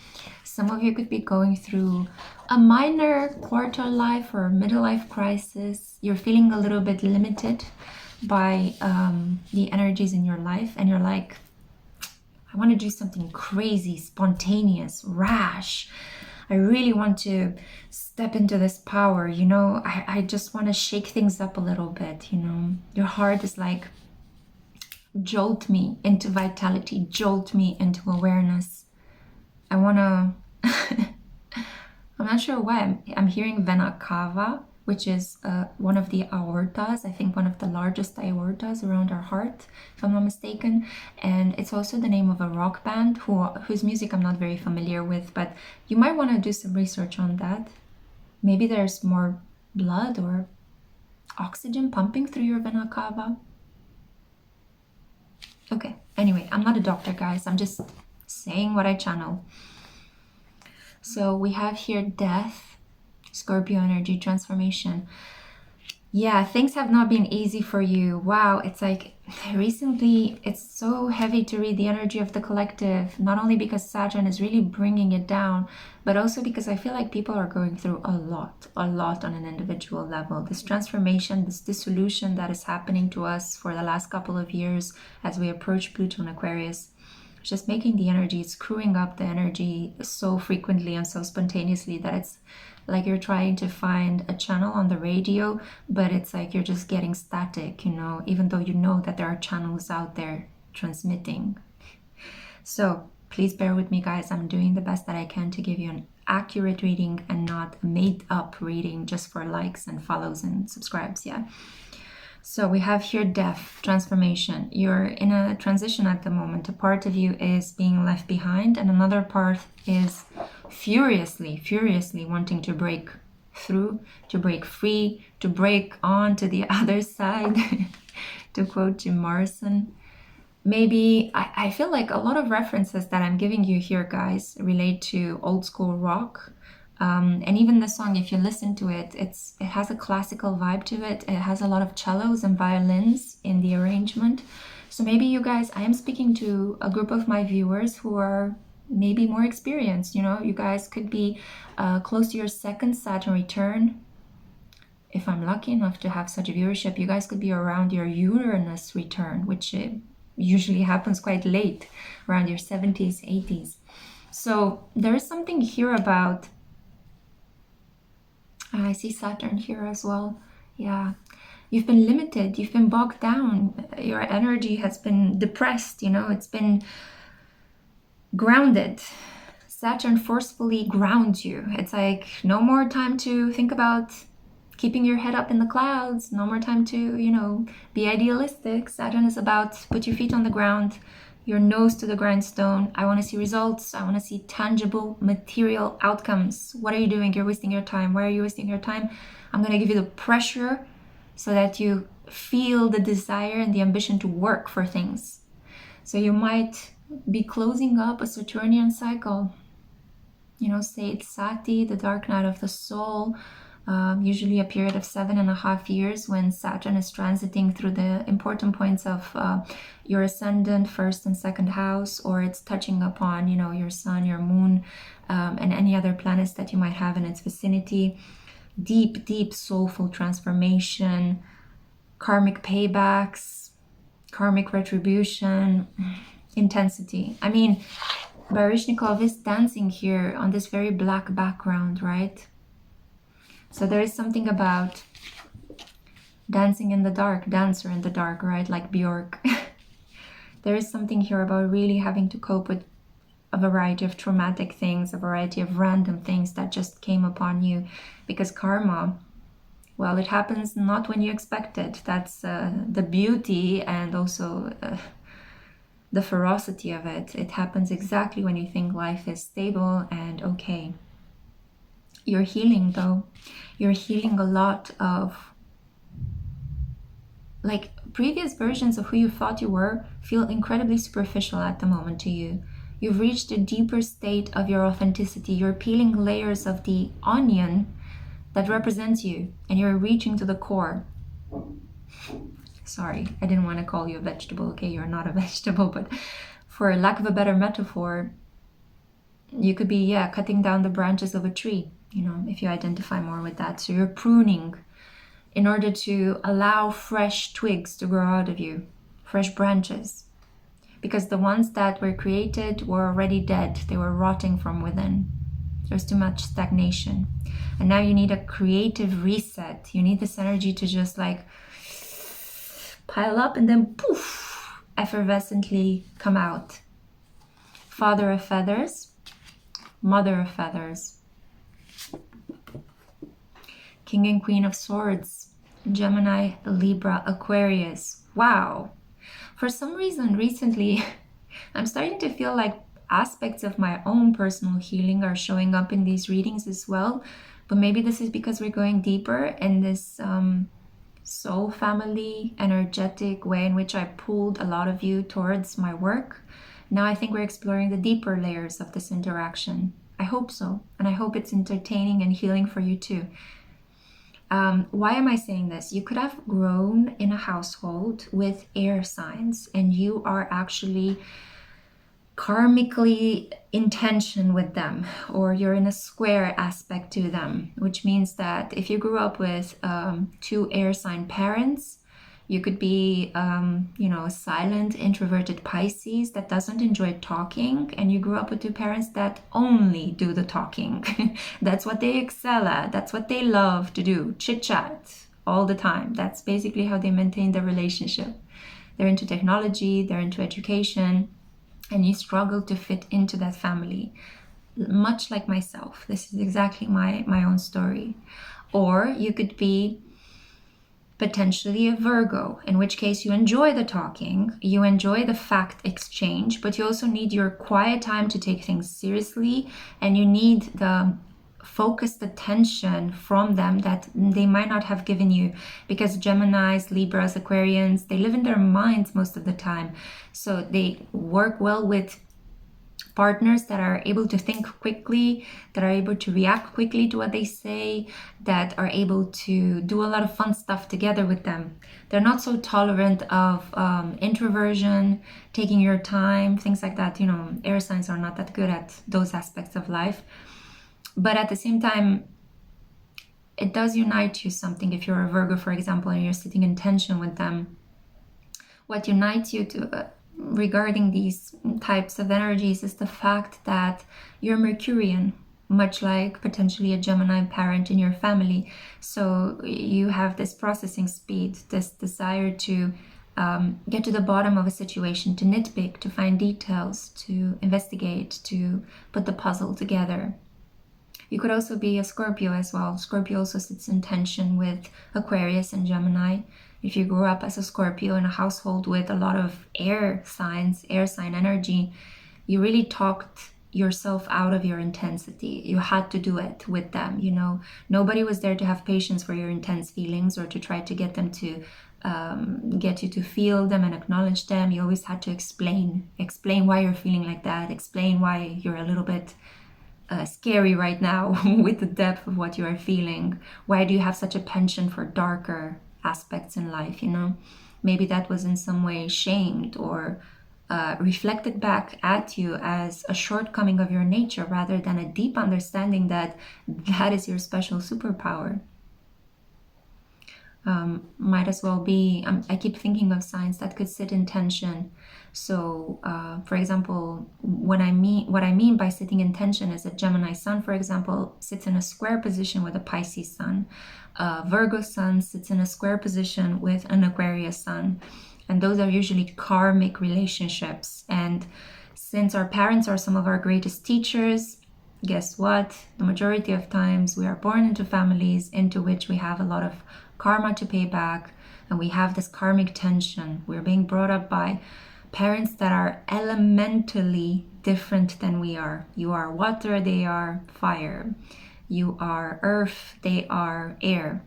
Some of you could be going through a minor quarter life or middle life crisis. You're feeling a little bit limited by the energies in your life, and you're like, I want to do something crazy, spontaneous, rash. I really want to step into this power, you know, I just want to shake things up a little bit, you know. Your heart is like, jolt me into vitality, jolt me into awareness. I want to, I'm not sure why, I'm hearing Vena Cava, which is one of the aortas, I think one of the largest aortas around our heart, if I'm not mistaken. And it's also the name of a rock band whose music I'm not very familiar with, but you might want to do some research on that. Maybe there's more blood or oxygen pumping through your Vena Cava. Okay, anyway, I'm not a doctor, guys. I'm just saying what I channel. So we have here death, Scorpio energy, transformation. Yeah, things have not been easy for you. Wow, it's like recently it's so heavy to read the energy of the collective, not only because Saturn is really bringing it down, but also because I feel like people are going through a lot on an individual level. This transformation, this dissolution that is happening to us for the last couple of years as we approach Pluto and Aquarius, just making the energy, screwing up the energy so frequently and so spontaneously that it's like you're trying to find a channel on the radio, but it's like you're just getting static, you know, even though you know that there are channels out there transmitting. So please bear with me, guys. I'm doing the best that I can to give you an accurate reading and not a made up reading just for likes and follows and subscribes. Yeah. So we have here death, transformation. You're in a transition at the moment. A part of you is being left behind, and another part is furiously wanting to break through, to break free, to break on to the other side, to quote Jim Morrison. Maybe, I feel like a lot of references that I'm giving you here, guys, relate to old school rock. And even the song, if you listen to it, it has a classical vibe to it. It has a lot of cellos and violins in the arrangement. So maybe you guys, I am speaking to a group of my viewers who are maybe more experienced. You know, you guys could be close to your second Saturn return. If I'm lucky enough to have such viewership, you guys could be around your Uranus return, which usually happens quite late, around your 70s, 80s. So there is something here about, I see Saturn here as well. Yeah, you've been limited, you've been bogged down, your energy has been depressed, you know, it's been grounded. Saturn forcefully grounds you. It's like no more time to think about keeping your head up in the clouds, no more time to, you know, be idealistic. Saturn is about put your feet on the ground, your nose to the grindstone. I want to see results. I want to see tangible material outcomes. What are you doing? You're wasting your time. Why are you wasting your time? I'm going to give you the pressure so that you feel the desire and the ambition to work for things. So you might be closing up a Saturnian cycle. You know, say it's Sati, the dark night of the soul. Usually a period of 7.5 years when Saturn is transiting through the important points of your ascendant, first and second house, or it's touching upon, you know, your sun, your moon, and any other planets that you might have in its vicinity. Deep soulful transformation, karmic paybacks, karmic retribution, intensity. I mean, Baryshnikov is dancing here on this very black background, right? So there is something about dancing in the dark, dancer in the dark, right? Like Björk. There is something here about really having to cope with a variety of traumatic things, a variety of random things that just came upon you. Because karma, well, it happens not when you expect it. That's the beauty and also the ferocity of it. It happens exactly when you think life is stable and okay. You're healing though. You're healing a lot of, like, previous versions of who you thought you were feel incredibly superficial at the moment to you. You've reached a deeper state of your authenticity. You're peeling layers of the onion that represents you, and you're reaching to the core. Sorry, I didn't want to call you a vegetable. Okay, you're not a vegetable, but for lack of a better metaphor, you could be, cutting down the branches of a tree, you know, if you identify more with that. So you're pruning in order to allow fresh twigs to grow out of you, fresh branches. Because the ones that were created were already dead. They were rotting from within. There's too much stagnation. And now you need a creative reset. You need this energy to just like pile up and then poof, effervescently come out. Father of feathers, mother of feathers. King and Queen of Swords, Gemini, Libra, Aquarius. Wow. For some reason recently, I'm starting to feel like aspects of my own personal healing are showing up in these readings as well. But maybe this is because we're going deeper in this soul family energetic way in which I pulled a lot of you towards my work. Now I think we're exploring the deeper layers of this interaction. I hope so. And I hope it's entertaining and healing for you too. Why am I saying this? You could have grown in a household with air signs and you are actually karmically in tension with them, or you're in a square aspect to them, which means that if you grew up with 2 air sign parents, you could be, a silent, introverted Pisces that doesn't enjoy talking, and you grew up with 2 parents that only do the talking. That's what they excel at. That's what they love to do, chit-chat all the time. That's basically how they maintain their relationship. They're into technology, they're into education, and you struggle to fit into that family. Much like myself. This is exactly my own story. Or you could be potentially a Virgo, in which case you enjoy the talking, you enjoy the fact exchange, but you also need your quiet time to take things seriously, and you need the focused attention from them that they might not have given you, because Geminis, Libras, Aquarians, they live in their minds most of the time. So they work well with partners that are able to think quickly, that are able to react quickly to what they say, that are able to do a lot of fun stuff together with them. They're not so tolerant of introversion, taking your time, things like that. Air signs are not that good at those aspects of life. But at the same time, it does unite you something. If you're a Virgo, for example, and you're sitting in tension with them, what unites you regarding these types of energies is the fact that you're Mercurian, much like potentially a Gemini parent in your family. So you have this processing speed, this desire to get to the bottom of a situation, to nitpick, to find details, to investigate, to put the puzzle together. You could also be a Scorpio as well. Scorpio also sits in tension with Aquarius and Gemini. If you grew up as a Scorpio in a household with a lot of air signs, air sign energy, you really talked yourself out of your intensity. You had to do it with them, Nobody was there to have patience for your intense feelings or to try to get them to get you to feel them and acknowledge them. You always had to explain why you're feeling like that, explain why you're a little bit scary right now with the depth of what you are feeling. Why do you have such a penchant for darker aspects in life? Maybe that was in some way shamed or reflected back at you as a shortcoming of your nature, rather than a deep understanding that is your special superpower. Might as well be, I keep thinking of signs that could sit in tension. So for example, what I mean by sitting in tension is that Gemini Sun, for example, sits in a square position with a Pisces Sun. Virgo Sun sits in a square position with an Aquarius Sun. And those are usually karmic relationships. And since our parents are some of our greatest teachers, guess what? The majority of times we are born into families into which we have a lot of karma to pay back, and we have this karmic tension. We're being brought up by parents that are elementally different than we are. You are water, they are fire. You are earth, they are air.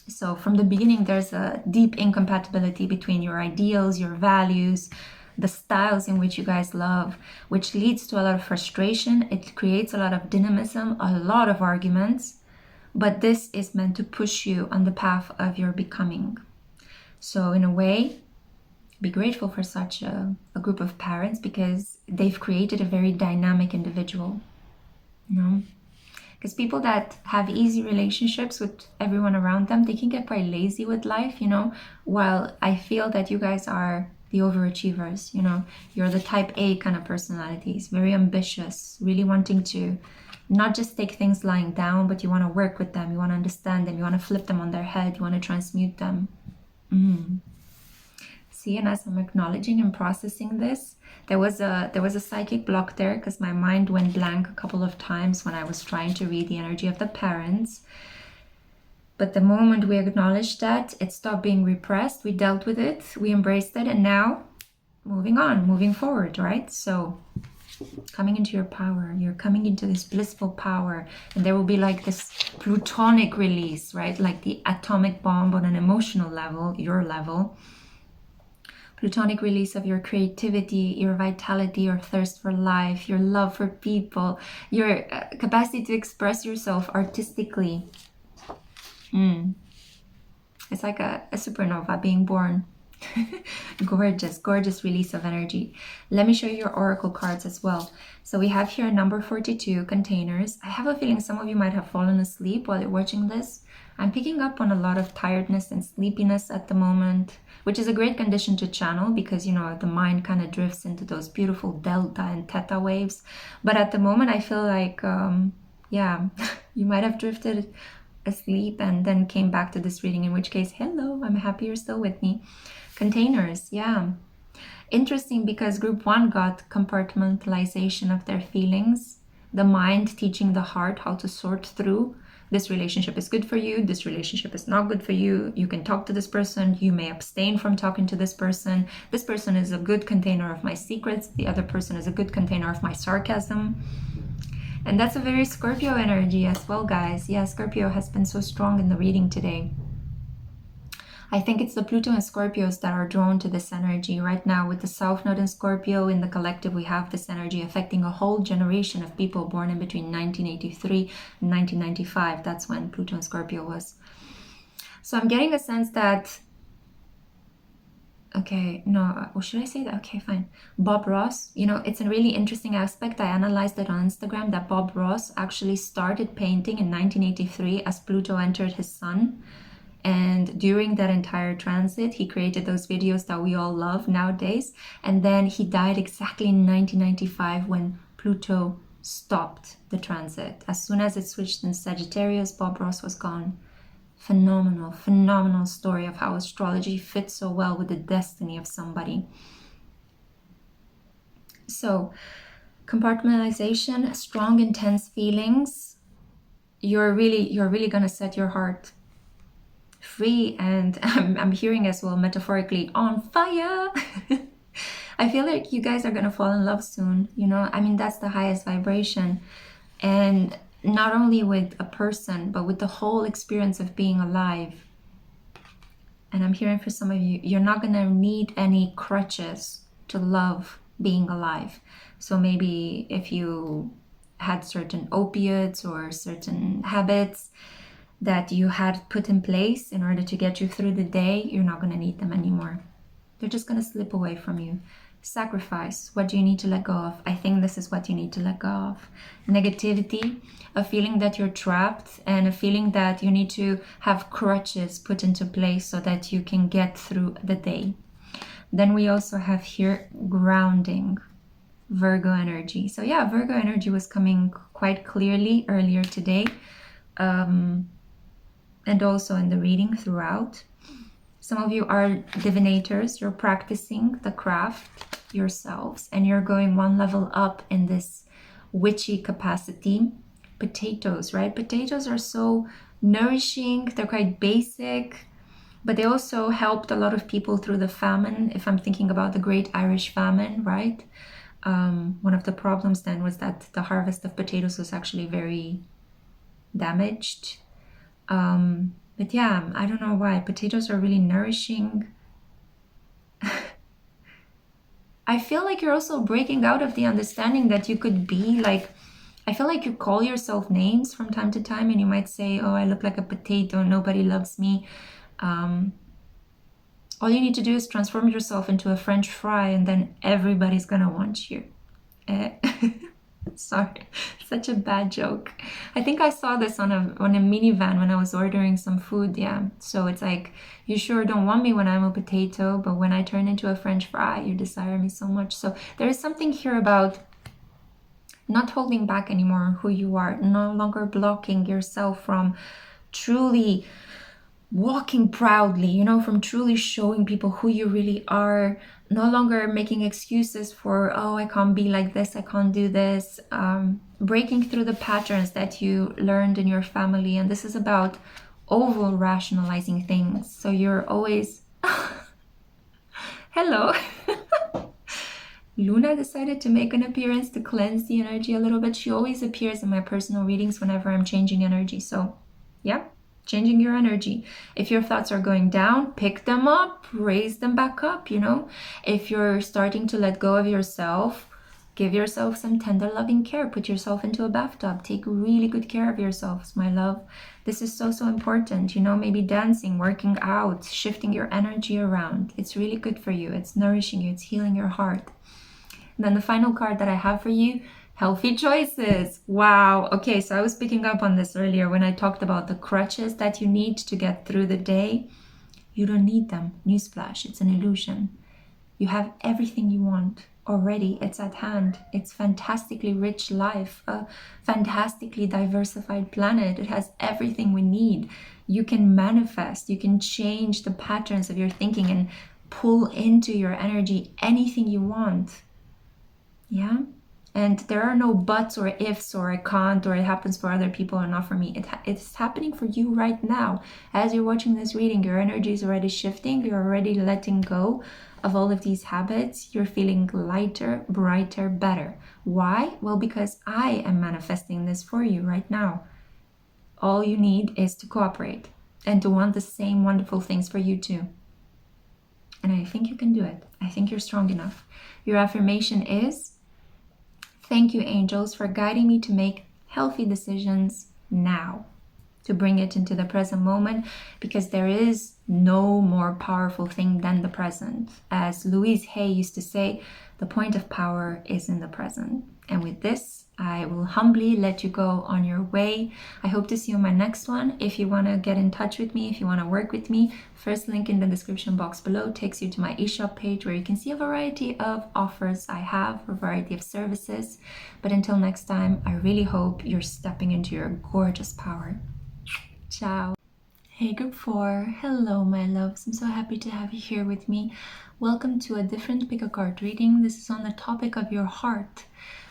So from the beginning, there's a deep incompatibility between your ideals, your values, the styles in which you guys love, which leads to a lot of frustration. It creates a lot of dynamism, a lot of arguments, but this is meant to push you on the path of your becoming. So in a way, be grateful for such a group of parents, because they've created a very dynamic individual, Because Because people that have easy relationships with everyone around them, they can get quite lazy with life, you know, while I feel that you guys are the overachievers, you know. You're the type A kind of personalities, very ambitious, really wanting to not just take things lying down, but you want to work with them, you want to understand them, you want to flip them on their head, you want to transmute them. See, and as I'm acknowledging and processing this, there was a psychic block there because my mind went blank a couple of times when I was trying to read the energy of the parents. But the moment we acknowledged that, it stopped being repressed, we dealt with it, we embraced it, and now moving on, moving forward, right? So coming into your power, you're coming into this blissful power, and there will be like this plutonic release, right? Like the atomic bomb on an emotional level, your level. Plutonic release of your creativity, your vitality, your thirst for life, your love for people, your capacity to express yourself artistically. It's like a supernova being born. Gorgeous, gorgeous release of energy. Let me show you your oracle cards as well. So we have here number 42, containers. I have a feeling some of you might have fallen asleep while you're watching this. I'm picking up on a lot of tiredness and sleepiness at the moment, which is a great condition to channel because, you know, the mind kind of drifts into those beautiful delta and theta waves. But at the moment, I feel like, yeah, you might have drifted asleep and then came back to this reading, in which case, hello, I'm happy you're still with me. Containers, yeah. Interesting because group 1 got compartmentalization of their feelings, the mind teaching the heart how to sort through. This relationship is good for you, this relationship is not good for you, you can talk to this person, you may abstain from talking to this person is a good container of my secrets, the other person is a good container of my sarcasm. And that's a very Scorpio energy as well, guys. Yeah, Scorpio has been so strong in the reading today. I think it's the Pluto and Scorpios that are drawn to this energy. Right now, with the South Node in Scorpio, in the collective, we have this energy affecting a whole generation of people born in between 1983 and 1995. That's when Pluto and Scorpio was. So I'm getting a sense that, okay, no, or should I say that? Okay, fine. Bob Ross, you know, it's a really interesting aspect. I analyzed it on Instagram that Bob Ross actually started painting in 1983 as Pluto entered his sun. And during that entire transit, he created those videos that we all love nowadays. And then he died exactly in 1995 when Pluto stopped the transit. As soon as it switched in Sagittarius, Bob Ross was gone. Phenomenal, phenomenal story of how astrology fits so well with the destiny of somebody. So, compartmentalization, strong, intense feelings. You're really gonna set your heart free, and I'm hearing as well metaphorically on fire. I feel like you guys are gonna fall in love soon, you know. I mean, that's the highest vibration, and not only with a person but with the whole experience of being alive. And I'm hearing for some of you, you're not gonna need any crutches to love being alive. So maybe if you had certain opiates or certain habits that you had put in place in order to get you through the day, you're not going to need them anymore. They're just going to slip away from you. Sacrifice. What do you need to let go of? I think this is what you need to let go of. Negativity, a feeling that you're trapped, and a feeling that you need to have crutches put into place so that you can get through the day. Then we also have here grounding, Virgo energy. So yeah, Virgo energy was coming quite clearly earlier today. And also in the reading throughout. Some of you are divinators, you're practicing the craft yourselves, and you're going one level up in this witchy capacity. Potatoes, right? Potatoes are so nourishing, they're quite basic, but they also helped a lot of people through the famine. If I'm thinking about the Great Irish Famine, right? One of the problems then was that the harvest of potatoes was actually very damaged. But yeah, I don't know why. Potatoes are really nourishing. I feel like you're also breaking out of the understanding that you could be like, I feel like you call yourself names from time to time, and you might say, oh, I look like a potato, nobody loves me. All you need to do is transform yourself into a French fry, and then everybody's gonna want you. Sorry, such a bad joke. I think I saw this on a minivan when I was ordering some food. Yeah, so it's like, you sure don't want me when I'm a potato, but when I turn into a French fry, you desire me so much. So there is something here about not holding back anymore who you are, no longer blocking yourself from truly walking proudly, you know, from truly showing people who you really are, no longer making excuses for, oh, I can't be like this, I can't do this, breaking through the patterns that you learned in your family. And this is about over rationalizing things. So you're always, hello. Luna decided to make an appearance to cleanse the energy a little bit. She always appears in my personal readings whenever I'm changing energy. So yeah, changing your energy. If your thoughts are going down, pick them up, raise them back up, you know. If you're starting to let go of yourself, give yourself some tender loving care. Put yourself into a bathtub. Take really good care of yourselves, my love. This is so, so important. You know, maybe dancing, working out, shifting your energy around. It's really good for you. It's nourishing you. It's healing your heart. And then the final card that I have for you, healthy choices. Wow. Okay, so I was picking up on this earlier when I talked about the crutches that you need to get through the day. You don't need them. Newsflash, it's an illusion. You have everything you want already. It's at hand. It's fantastically rich life, a fantastically diversified planet. It has everything we need. You can manifest. You can change the patterns of your thinking and pull into your energy anything you want. Yeah. And there are no buts or ifs or I can't or it happens for other people and not for me. It's happening for you right now. As you're watching this reading, your energy is already shifting. You're already letting go of all of these habits. You're feeling lighter, brighter, better. Why? Well, because I am manifesting this for you right now. All you need is to cooperate and to want the same wonderful things for you too. And I think you can do it. I think you're strong enough. Your affirmation is, thank you, angels, for guiding me to make healthy decisions now, to bring it into the present moment, because there is no more powerful thing than the present. As Louise Hay used to say, the point of power is in the present. And with this, I will humbly let you go on your way. I hope to see you on my next one. If you want to get in touch with me, if you want to work with me, first link in the description box below takes you to my eShop page where you can see a variety of offers I have, a variety of services. But until next time, I really hope you're stepping into your gorgeous power. Ciao. Hey group 4, hello my loves. I'm so happy to have you here with me. Welcome to a different PickACard reading. This is on the topic of your heart.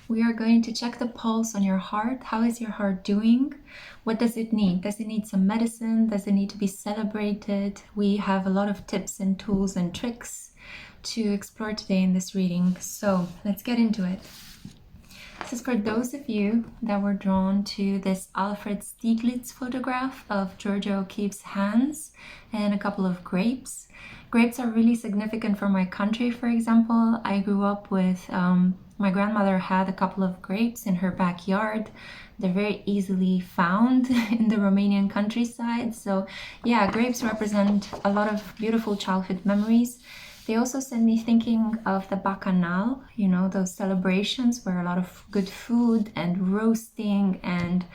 We are going to check the pulse on your heart. How is your heart doing? What does it need? Does it need some medicine? Does it need to be celebrated? We have a lot of tips and tools and tricks to explore today in this reading. So let's get into it. This is for those of you that were drawn to this Alfred Stieglitz photograph of Georgia O'Keeffe's hands and a couple of grapes. Grapes are really significant for my country, for example. I grew up with, my grandmother had a couple of grapes in her backyard. They're very easily found in the Romanian countryside. So yeah, grapes represent a lot of beautiful childhood memories. They also sent me thinking of the Bacchanal, you know, those celebrations where a lot of good food and roasting and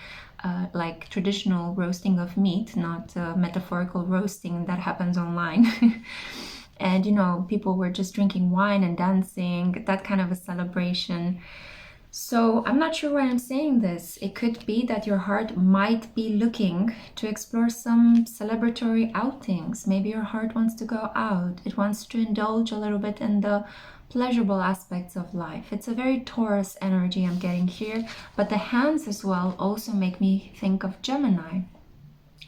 like traditional roasting of meat, not metaphorical roasting that happens online. And, you know, people were just drinking wine and dancing, that kind of a celebration. So I'm not sure why I'm saying this. It could be that your heart might be looking to explore some celebratory outings. Maybe your heart wants to go out. It wants to indulge a little bit in the pleasurable aspects of life. It's a very Taurus energy I'm getting here, but the hands as well also make me think of Gemini.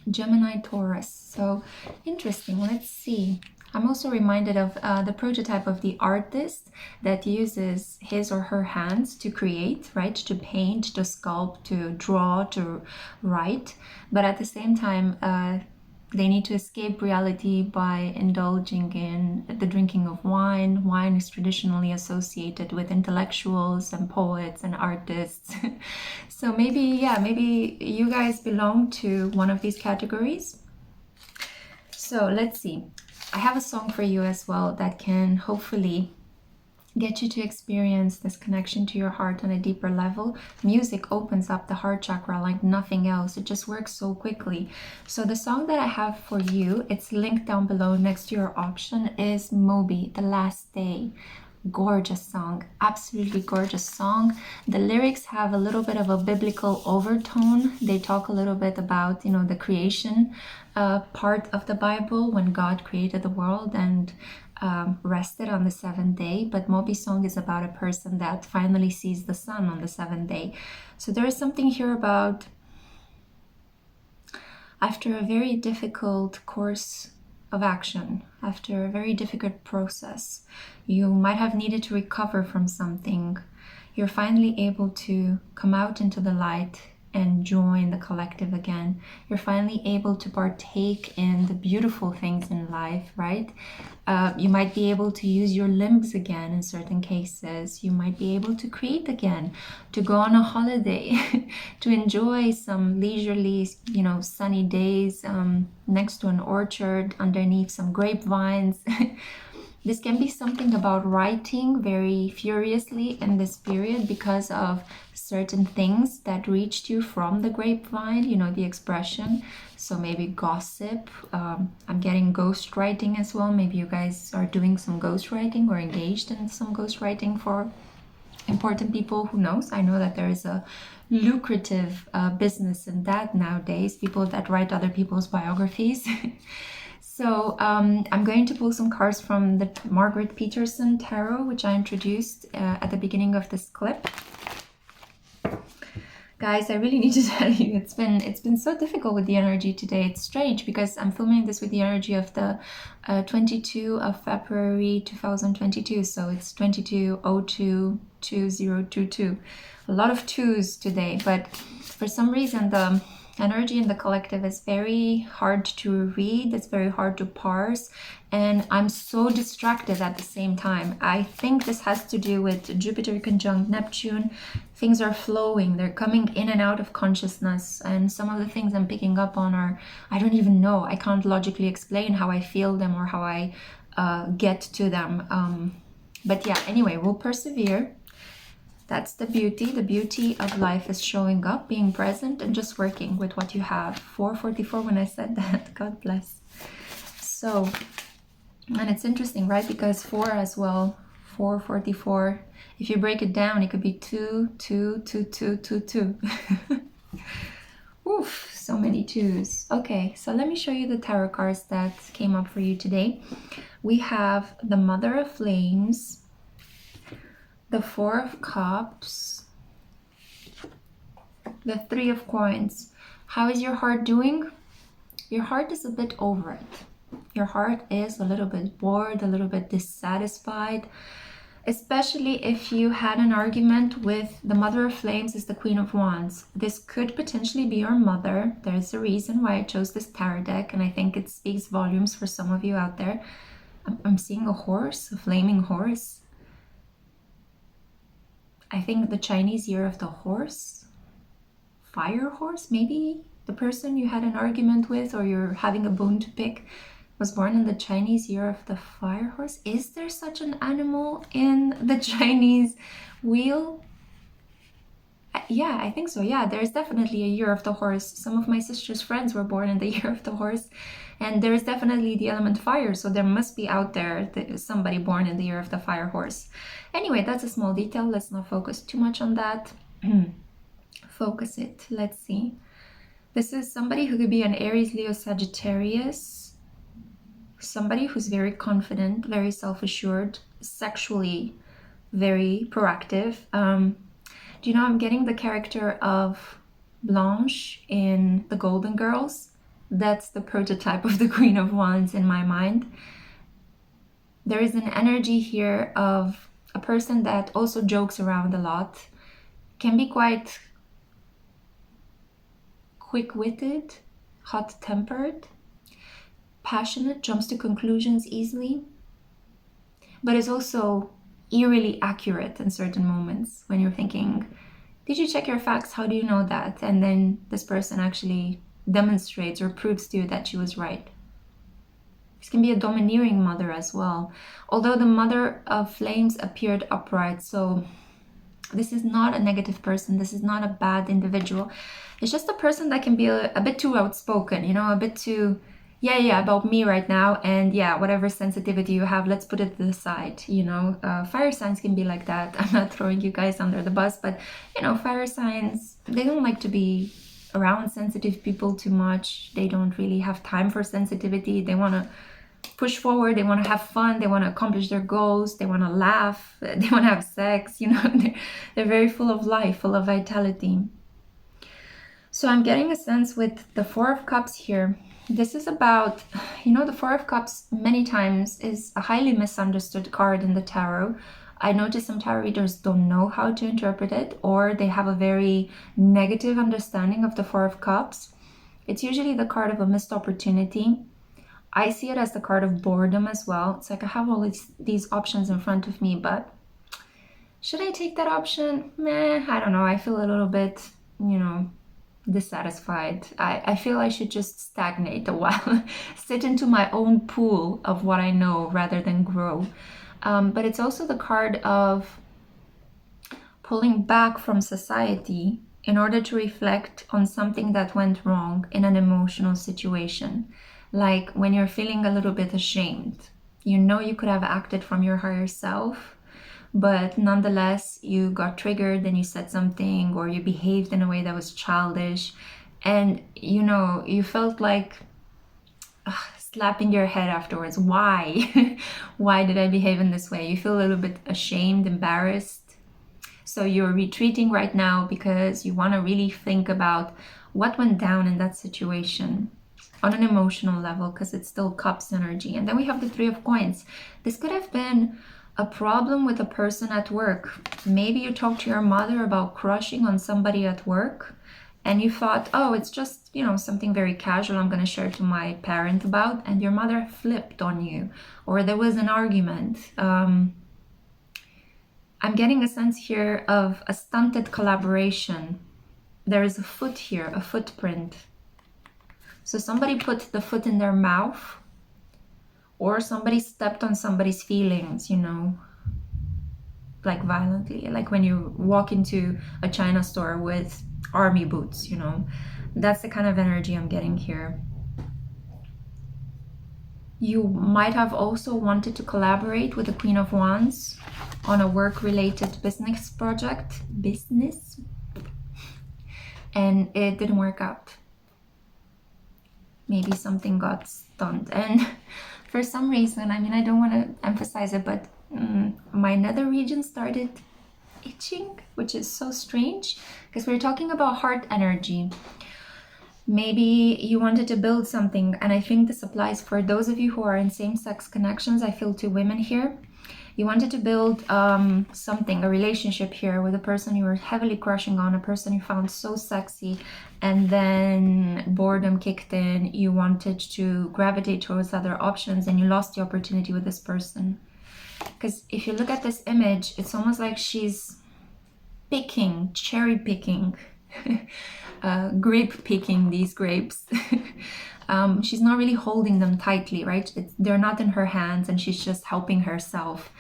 Gemini Taurus. So interesting. Let's see. I'm also reminded of the prototype of the artist that uses his or her hands to create, right? To paint, to sculpt, to draw, to write. But at the same time, they need to escape reality by indulging in the drinking of wine. Wine is traditionally associated with intellectuals and poets and artists. So maybe, yeah, maybe you guys belong to one of these categories. So let's see. I have a song for you as well that can hopefully get you to experience this connection to your heart on a deeper level. Music opens up the heart chakra like nothing else. It just works so quickly. So the song that I have for you, it's linked down below next to your option, is Moby, The Last Day. Gorgeous song, absolutely gorgeous song. The lyrics have a little bit of a biblical overtone. They talk a little bit about, you know, the creation part of the Bible, when God created the world and rested on the seventh day. But Moby's song is about a person that finally sees the sun on the seventh day. So there is something here about, after a very difficult course of action, after a very difficult process, you might have needed to recover from something. You're finally able to come out into the light and join the collective again. You're finally able to partake in the beautiful things in life, right? You might be able to use your limbs again in certain cases. You might be able to create again, to go on a holiday, to enjoy some leisurely, you know, sunny days next to an orchard, underneath some grapevines. This can be something about writing very furiously in this period because of certain things that reached you from the grapevine, you know, the expression. So maybe gossip. I'm getting ghostwriting as well. Maybe you guys are doing some ghostwriting or engaged in some ghostwriting for important people. Who knows? I know that there is a lucrative business in that nowadays, people that write other people's biographies. So I'm going to pull some cards from the Margaret Petersen tarot, which I introduced at the beginning of this clip. Guys, I really need to tell you, it's been so difficult with the energy today. It's strange because I'm filming this with the energy of the 22 of February 2022. So it's 22022022. A lot of twos today, but for some reason the energy in the collective is very hard to read. It's very hard to parse, and I'm so distracted at the same time. I think this has to do with Jupiter conjunct Neptune. Things are flowing, they're coming in and out of consciousness, and some of the things I'm picking up on are, I don't even know, I can't logically explain how I feel them or how I get to them. But yeah, anyway, we'll persevere. That's the beauty. The beauty of life is showing up, being present, and just working with what you have. 444 when I said that. God bless. So, and it's interesting, right? Because 4 as well, 444. If you break it down, it could be 2, 2, 2, 2, 2, 2. Oof, so many twos. Okay, so let me show you the tarot cards that came up for you today. We have the Mother of Flames, the 4 of Cups, the 3 of Coins. How is your heart doing? Your heart is a bit over it. Your heart is a little bit bored, a little bit dissatisfied, especially if you had an argument with the Mother of Flames is the Queen of Wands. This could potentially be your mother. There's a reason why I chose this tarot deck, and I think it speaks volumes for some of you out there. I'm seeing a horse, a flaming horse. I think the Chinese year of the horse, fire horse, maybe the person you had an argument with or you're having a bone to pick was born in the Chinese year of the fire horse. Is there such an animal in the Chinese wheel? Yeah, I think so. Yeah, there's definitely a year of the horse. Some of my sister's friends were born in the year of the horse, and there is definitely the element fire. So there must be out there somebody born in the year of the fire horse. Anyway, that's a small detail. Let's not focus too much on that. Focus it. Let's see. This is somebody who could be an Aries, Leo, Sagittarius. Somebody who's very confident, very self-assured, sexually very proactive. Do you know, I'm getting the character of Blanche in The Golden Girls. That's the prototype of the Queen of Wands in my mind. There is an energy here of a person that also jokes around a lot, can be quite quick-witted, hot-tempered, passionate, jumps to conclusions easily, but is also eerily accurate in certain moments when you're thinking, did you check your facts? How do you know that? And then this person actually demonstrates or proves to you that she was right. This can be a domineering mother as well. Although the mother of flames appeared upright, so this is not a negative person. This is not a bad individual. It's just a person that can be a bit too outspoken, you know, a bit too, yeah, about me right now. And yeah, whatever sensitivity you have, let's put it to the side, you know. Fire signs can be like that. I'm not throwing you guys under the bus, but, you know, fire signs, they don't like to be around sensitive people too much. They don't really have time for sensitivity. They want to push forward, they want to have fun, they want to accomplish their goals, they want to laugh, they want to have sex, you know. They're very full of life, full of vitality. So I'm getting a sense with the Four of Cups here. This is about, you know, the Four of Cups many times is a highly misunderstood card in the tarot. I notice some tarot readers don't know how to interpret it, or they have a very negative understanding of the Four of Cups. It's usually the card of a missed opportunity. I see it as the card of boredom as well. It's like I have all these options in front of me, but should I take that option? Meh, I don't know. I feel a little bit, you know, dissatisfied. I feel I should just stagnate a while, sit into my own pool of what I know rather than grow. But it's also the card of pulling back from society in order to reflect on something that went wrong in an emotional situation. Like when you're feeling a little bit ashamed, you know you could have acted from your higher self, but nonetheless you got triggered and you said something, or you behaved in a way that was childish, and you know you felt like slapping your head afterwards. Why? Why did I behave in this way? You feel a little bit ashamed, embarrassed. So you're retreating right now because you want to really think about what went down in that situation on an emotional level, because it's still Cups energy. And then we have the Three of Coins. This could have been a problem with a person at work. Maybe you talked to your mother about crushing on somebody at work, and you thought, oh, it's just, you know, something very casual I'm going to share to my parent about, and your mother flipped on you, or there was an argument. I'm getting a sense here of a stunted collaboration. There is a foot here, a footprint. So somebody put the foot in their mouth, or somebody stepped on somebody's feelings, you know, like violently, like when you walk into a China store with army boots, you know. That's the kind of energy I'm getting here. You might have also wanted to collaborate with the Queen of Wands on a work-related business project, and it didn't work out. Maybe something got stunned, and for some reason, I mean, I don't want to emphasize it, but my nether region started itching, which is so strange because we're talking about heart energy. Maybe you wanted to build something, and I think this applies for those of you who are in same-sex connections. I feel two women here. You wanted to build something, a relationship here with a person you were heavily crushing on, a person you found so sexy, and then boredom kicked in. You wanted to gravitate towards other options, and you lost the opportunity with this person. Because if you look at this image, it's almost like she's picking, cherry picking, grape picking these grapes. She's not really holding them tightly, right? They're not in her hands, and she's just helping herself.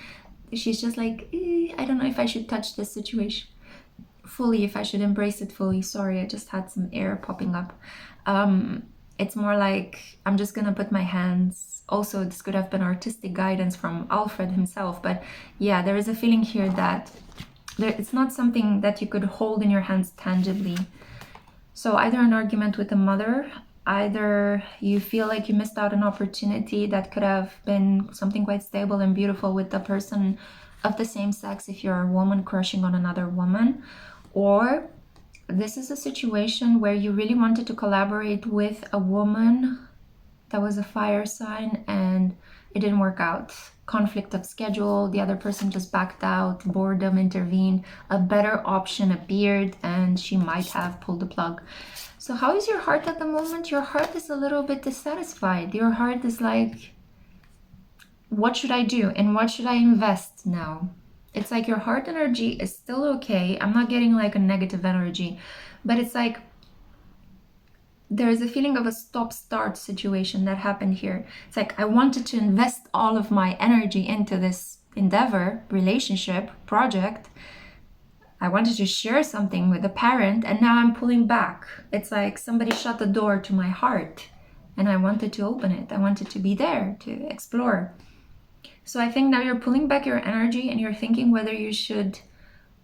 She's just like, I don't know if I should touch this situation fully, if I should embrace it fully. Sorry, I just had some air popping up. It's more like I'm just gonna put my hands. Also, this could have been artistic guidance from Alfred himself, but yeah, there is a feeling here that it's not something that you could hold in your hands tangibly. So either an argument with a mother, either you feel like you missed out an opportunity that could have been something quite stable and beautiful with the person of the same sex if you're a woman crushing on another woman, or this is a situation where you really wanted to collaborate with a woman that was a fire sign and it didn't work out. Conflict of schedule, the other person just backed out, boredom intervened, a better option appeared, and she might have pulled the plug. So how is your heart at the moment? Your heart is a little bit dissatisfied. Your heart is like, what should I do? And what should I invest now? It's like your heart energy is still okay. I'm not getting like a negative energy, but it's like there's a feeling of a stop-start situation that happened here. It's like I wanted to invest all of my energy into this endeavor, relationship, project. I wanted to share something with a parent, and now I'm pulling back. It's like somebody shut the door to my heart, and I wanted to open it. I wanted to be there to explore. So I think now you're pulling back your energy and you're thinking whether you should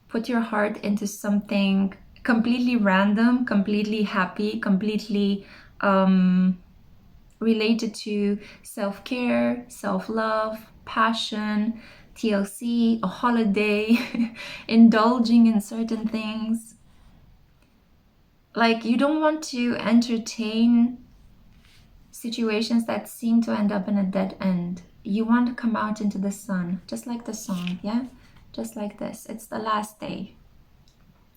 put your heart into something completely random, completely happy, completely related to self-care, self-love, passion, TLC, a holiday, indulging in certain things. Like, you don't want to entertain situations that seem to end up in a dead end. You want to come out into the sun, just like the song, yeah? Just like this. It's the last day.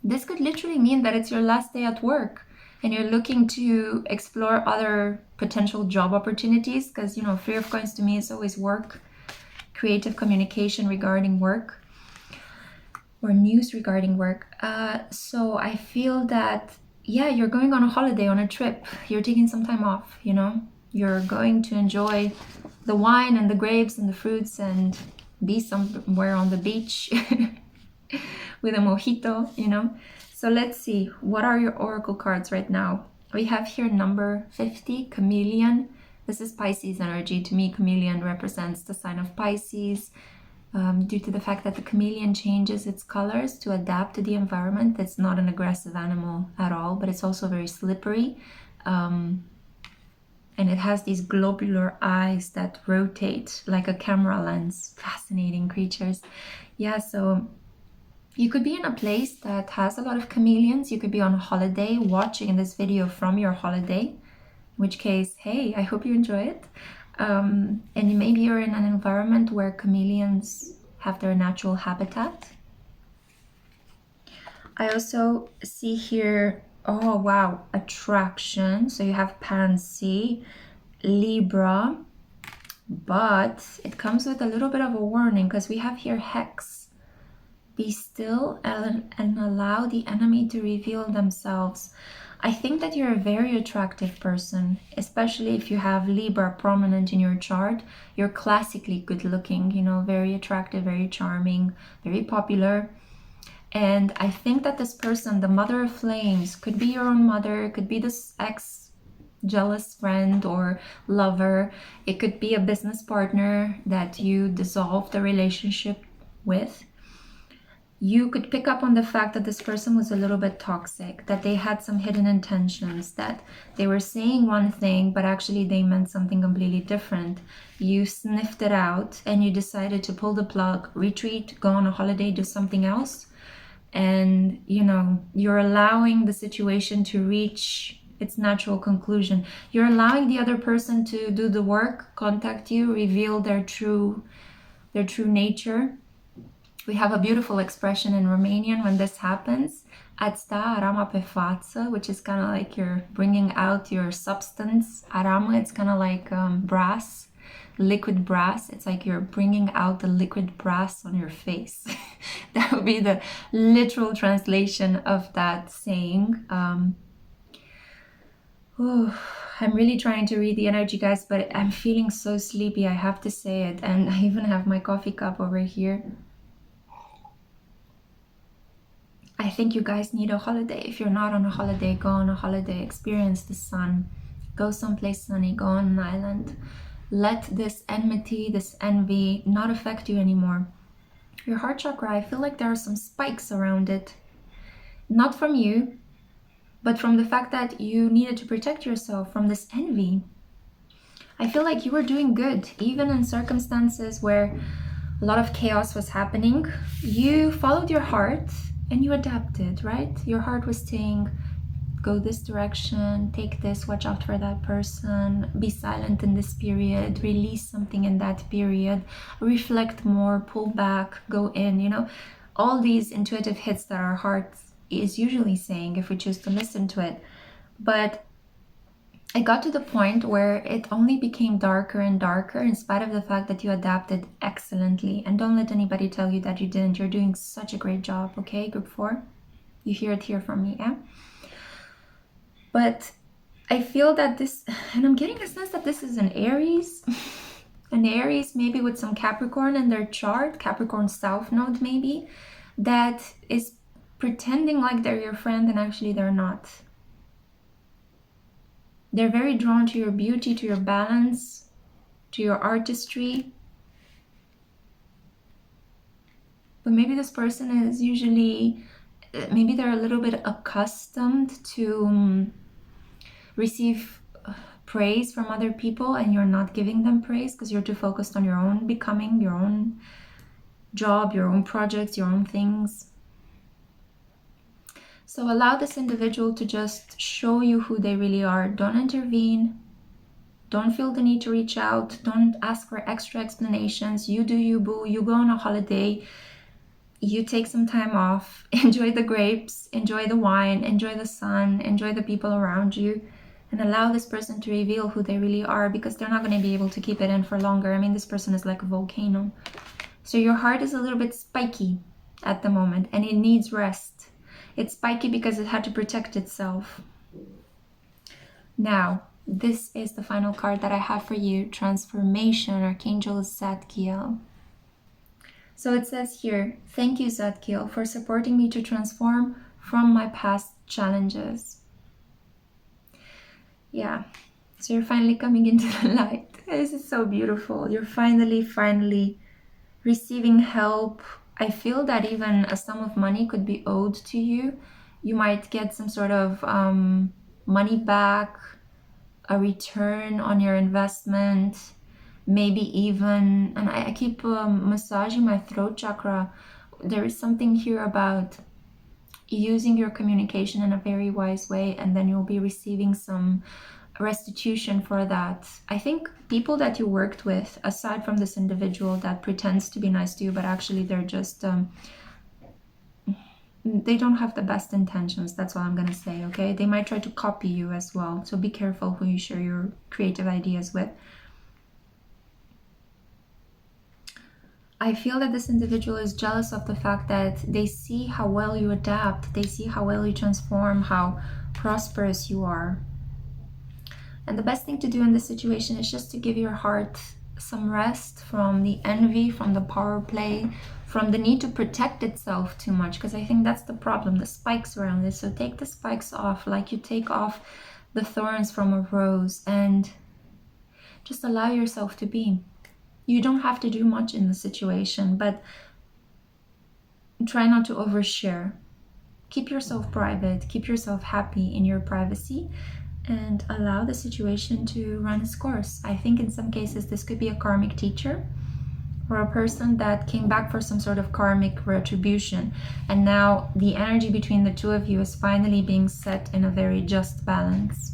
This could literally mean that it's your last day at work and you're looking to explore other potential job opportunities, because, you know, 3 of Coins to me is always work, creative communication regarding work, or news regarding work. So I feel that, yeah, you're going on a holiday, on a trip. You're taking some time off, you know? You're going to enjoy the wine and the grapes and the fruits and be somewhere on the beach with a mojito, you know? So let's see, what are your oracle cards right now? We have here number 50, Chameleon. This is Pisces energy. To me, chameleon represents the sign of Pisces, due to the fact that the chameleon changes its colors to adapt to the environment. It's not an aggressive animal at all, but it's also very slippery. And it has these globular eyes that rotate like a camera lens. Fascinating creatures. Yeah, so you could be in a place that has a lot of chameleons. You could be on a holiday watching this video from your holiday, in which case, hey, I hope you enjoy it. And maybe you're in an environment where chameleons have their natural habitat. I also see here, oh wow, attraction. So you have Pansy, Libra, but it comes with a little bit of a warning, because we have here Hex. Be still and allow the enemy to reveal themselves. I think that you're a very attractive person, especially if you have Libra prominent in your chart. You're classically good looking, you know, very attractive, very charming, very popular. And I think that this person, the mother of flames, could be your own mother, could be this ex-jealous friend or lover. It could be a business partner that you dissolved the relationship with. You could pick up on the fact that this person was a little bit toxic, that they had some hidden intentions, that they were saying one thing, but actually they meant something completely different. You sniffed it out and you decided to pull the plug, retreat, go on a holiday, do something else. And, you know, you're allowing the situation to reach its natural conclusion. You're allowing the other person to do the work, contact you, reveal their true nature. We have a beautiful expression in Romanian when this happens, ați da arama pe față, which is kind of like you're bringing out your substance. Arama, it's kind of like brass, liquid brass. It's like you're bringing out the liquid brass on your face. That would be the literal translation of that saying. I'm really trying to read the energy, guys, but I'm feeling so sleepy, I have to say it. And I even have my coffee cup over here. I think you guys need a holiday. If you're not on a holiday, go on a holiday, experience the sun, go someplace sunny, go on an island. Let this enmity, this envy not affect you anymore. Your heart chakra, I feel like there are some spikes around it. Not from you, but from the fact that you needed to protect yourself from this envy. I feel like you were doing good, even in circumstances where a lot of chaos was happening. You followed your heart and you adapted, right? Your heart was saying, go this direction, take this, watch out for that person, be silent in this period, release something in that period, reflect more, pull back, go in, you know, all these intuitive hits that our heart is usually saying if we choose to listen to it. But it got to the point where it only became darker and darker in spite of the fact that you adapted excellently. And don't let anybody tell you that you didn't. You're doing such a great job, okay, group 4? You hear it here from me, yeah? But I feel that this, and I'm getting a sense that this is an Aries. An Aries maybe with some Capricorn in their chart, Capricorn South Node maybe, that is pretending like they're your friend and actually they're not. They're very drawn to your beauty, to your balance, to your artistry. But maybe this person is usually, maybe they're a little bit accustomed to receive praise from other people, and you're not giving them praise because you're too focused on your own becoming, your own job, your own projects, your own things. So allow this individual to just show you who they really are. Don't intervene. Don't feel the need to reach out. Don't ask for extra explanations. You do you, boo. You go on a holiday. You take some time off. Enjoy the grapes. Enjoy the wine. Enjoy the sun. Enjoy the people around you. And allow this person to reveal who they really are, because they're not going to be able to keep it in for longer. I mean, this person is like a volcano. So your heart is a little bit spiky at the moment, and it needs rest. It's spiky because it had to protect itself. Now, this is the final card that I have for you. Transformation. Archangel is Zadkiel. So it says here, thank you, Zadkiel, for supporting me to transform from my past challenges. Yeah, so you're finally coming into the light. This is so beautiful. You're finally receiving help. I feel that even a sum of money could be owed to you. You might get some sort of money back, a return on your investment, maybe even, and I keep massaging my throat chakra. There is something here about using your communication in a very wise way, and then you'll be receiving some restitution for that. I think people that you worked with, aside from this individual that pretends to be nice to you, but actually they're just they don't have the best intentions. That's all I'm gonna say. Okay, they might try to copy you as well, so be careful who you share your creative ideas with. I feel that this individual is jealous of the fact that they see how well you adapt, they see how well you transform, how prosperous you are. And the best thing to do in this situation is just to give your heart some rest from the envy, from the power play, from the need to protect itself too much, because I think that's the problem, the spikes around this. So take the spikes off like you take off the thorns from a rose, and just allow yourself to be. You don't have to do much in the situation, but try not to overshare. Keep yourself private, keep yourself happy in your privacy, and allow the situation to run its course. I think in some cases this could be a karmic teacher or a person that came back for some sort of karmic retribution, and now the energy between the two of you is finally being set in a very just balance.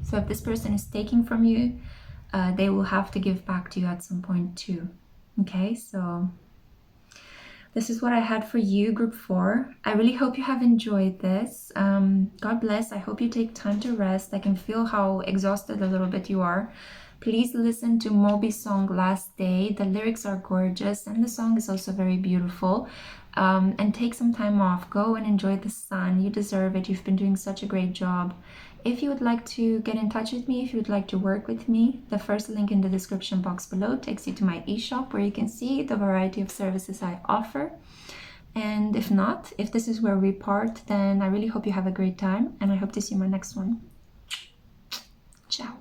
So if this person is taking from you, they will have to give back to you at some point too. Okay, so this is what I had for you, group 4. I really hope you have enjoyed this. God bless. I hope you take time to rest. I can feel how exhausted a little bit you are. Please listen to Moby's song Last Day. The lyrics are gorgeous and the song is also very beautiful. And take some time off. Go and enjoy the sun. You deserve it. You've been doing such a great job. If you would like to get in touch with me, if you would like to work with me, the first link in the description box below takes you to my e-shop where you can see the variety of services I offer. And if not, if this is where we part, then I really hope you have a great time, and I hope to see you in my next one. Ciao.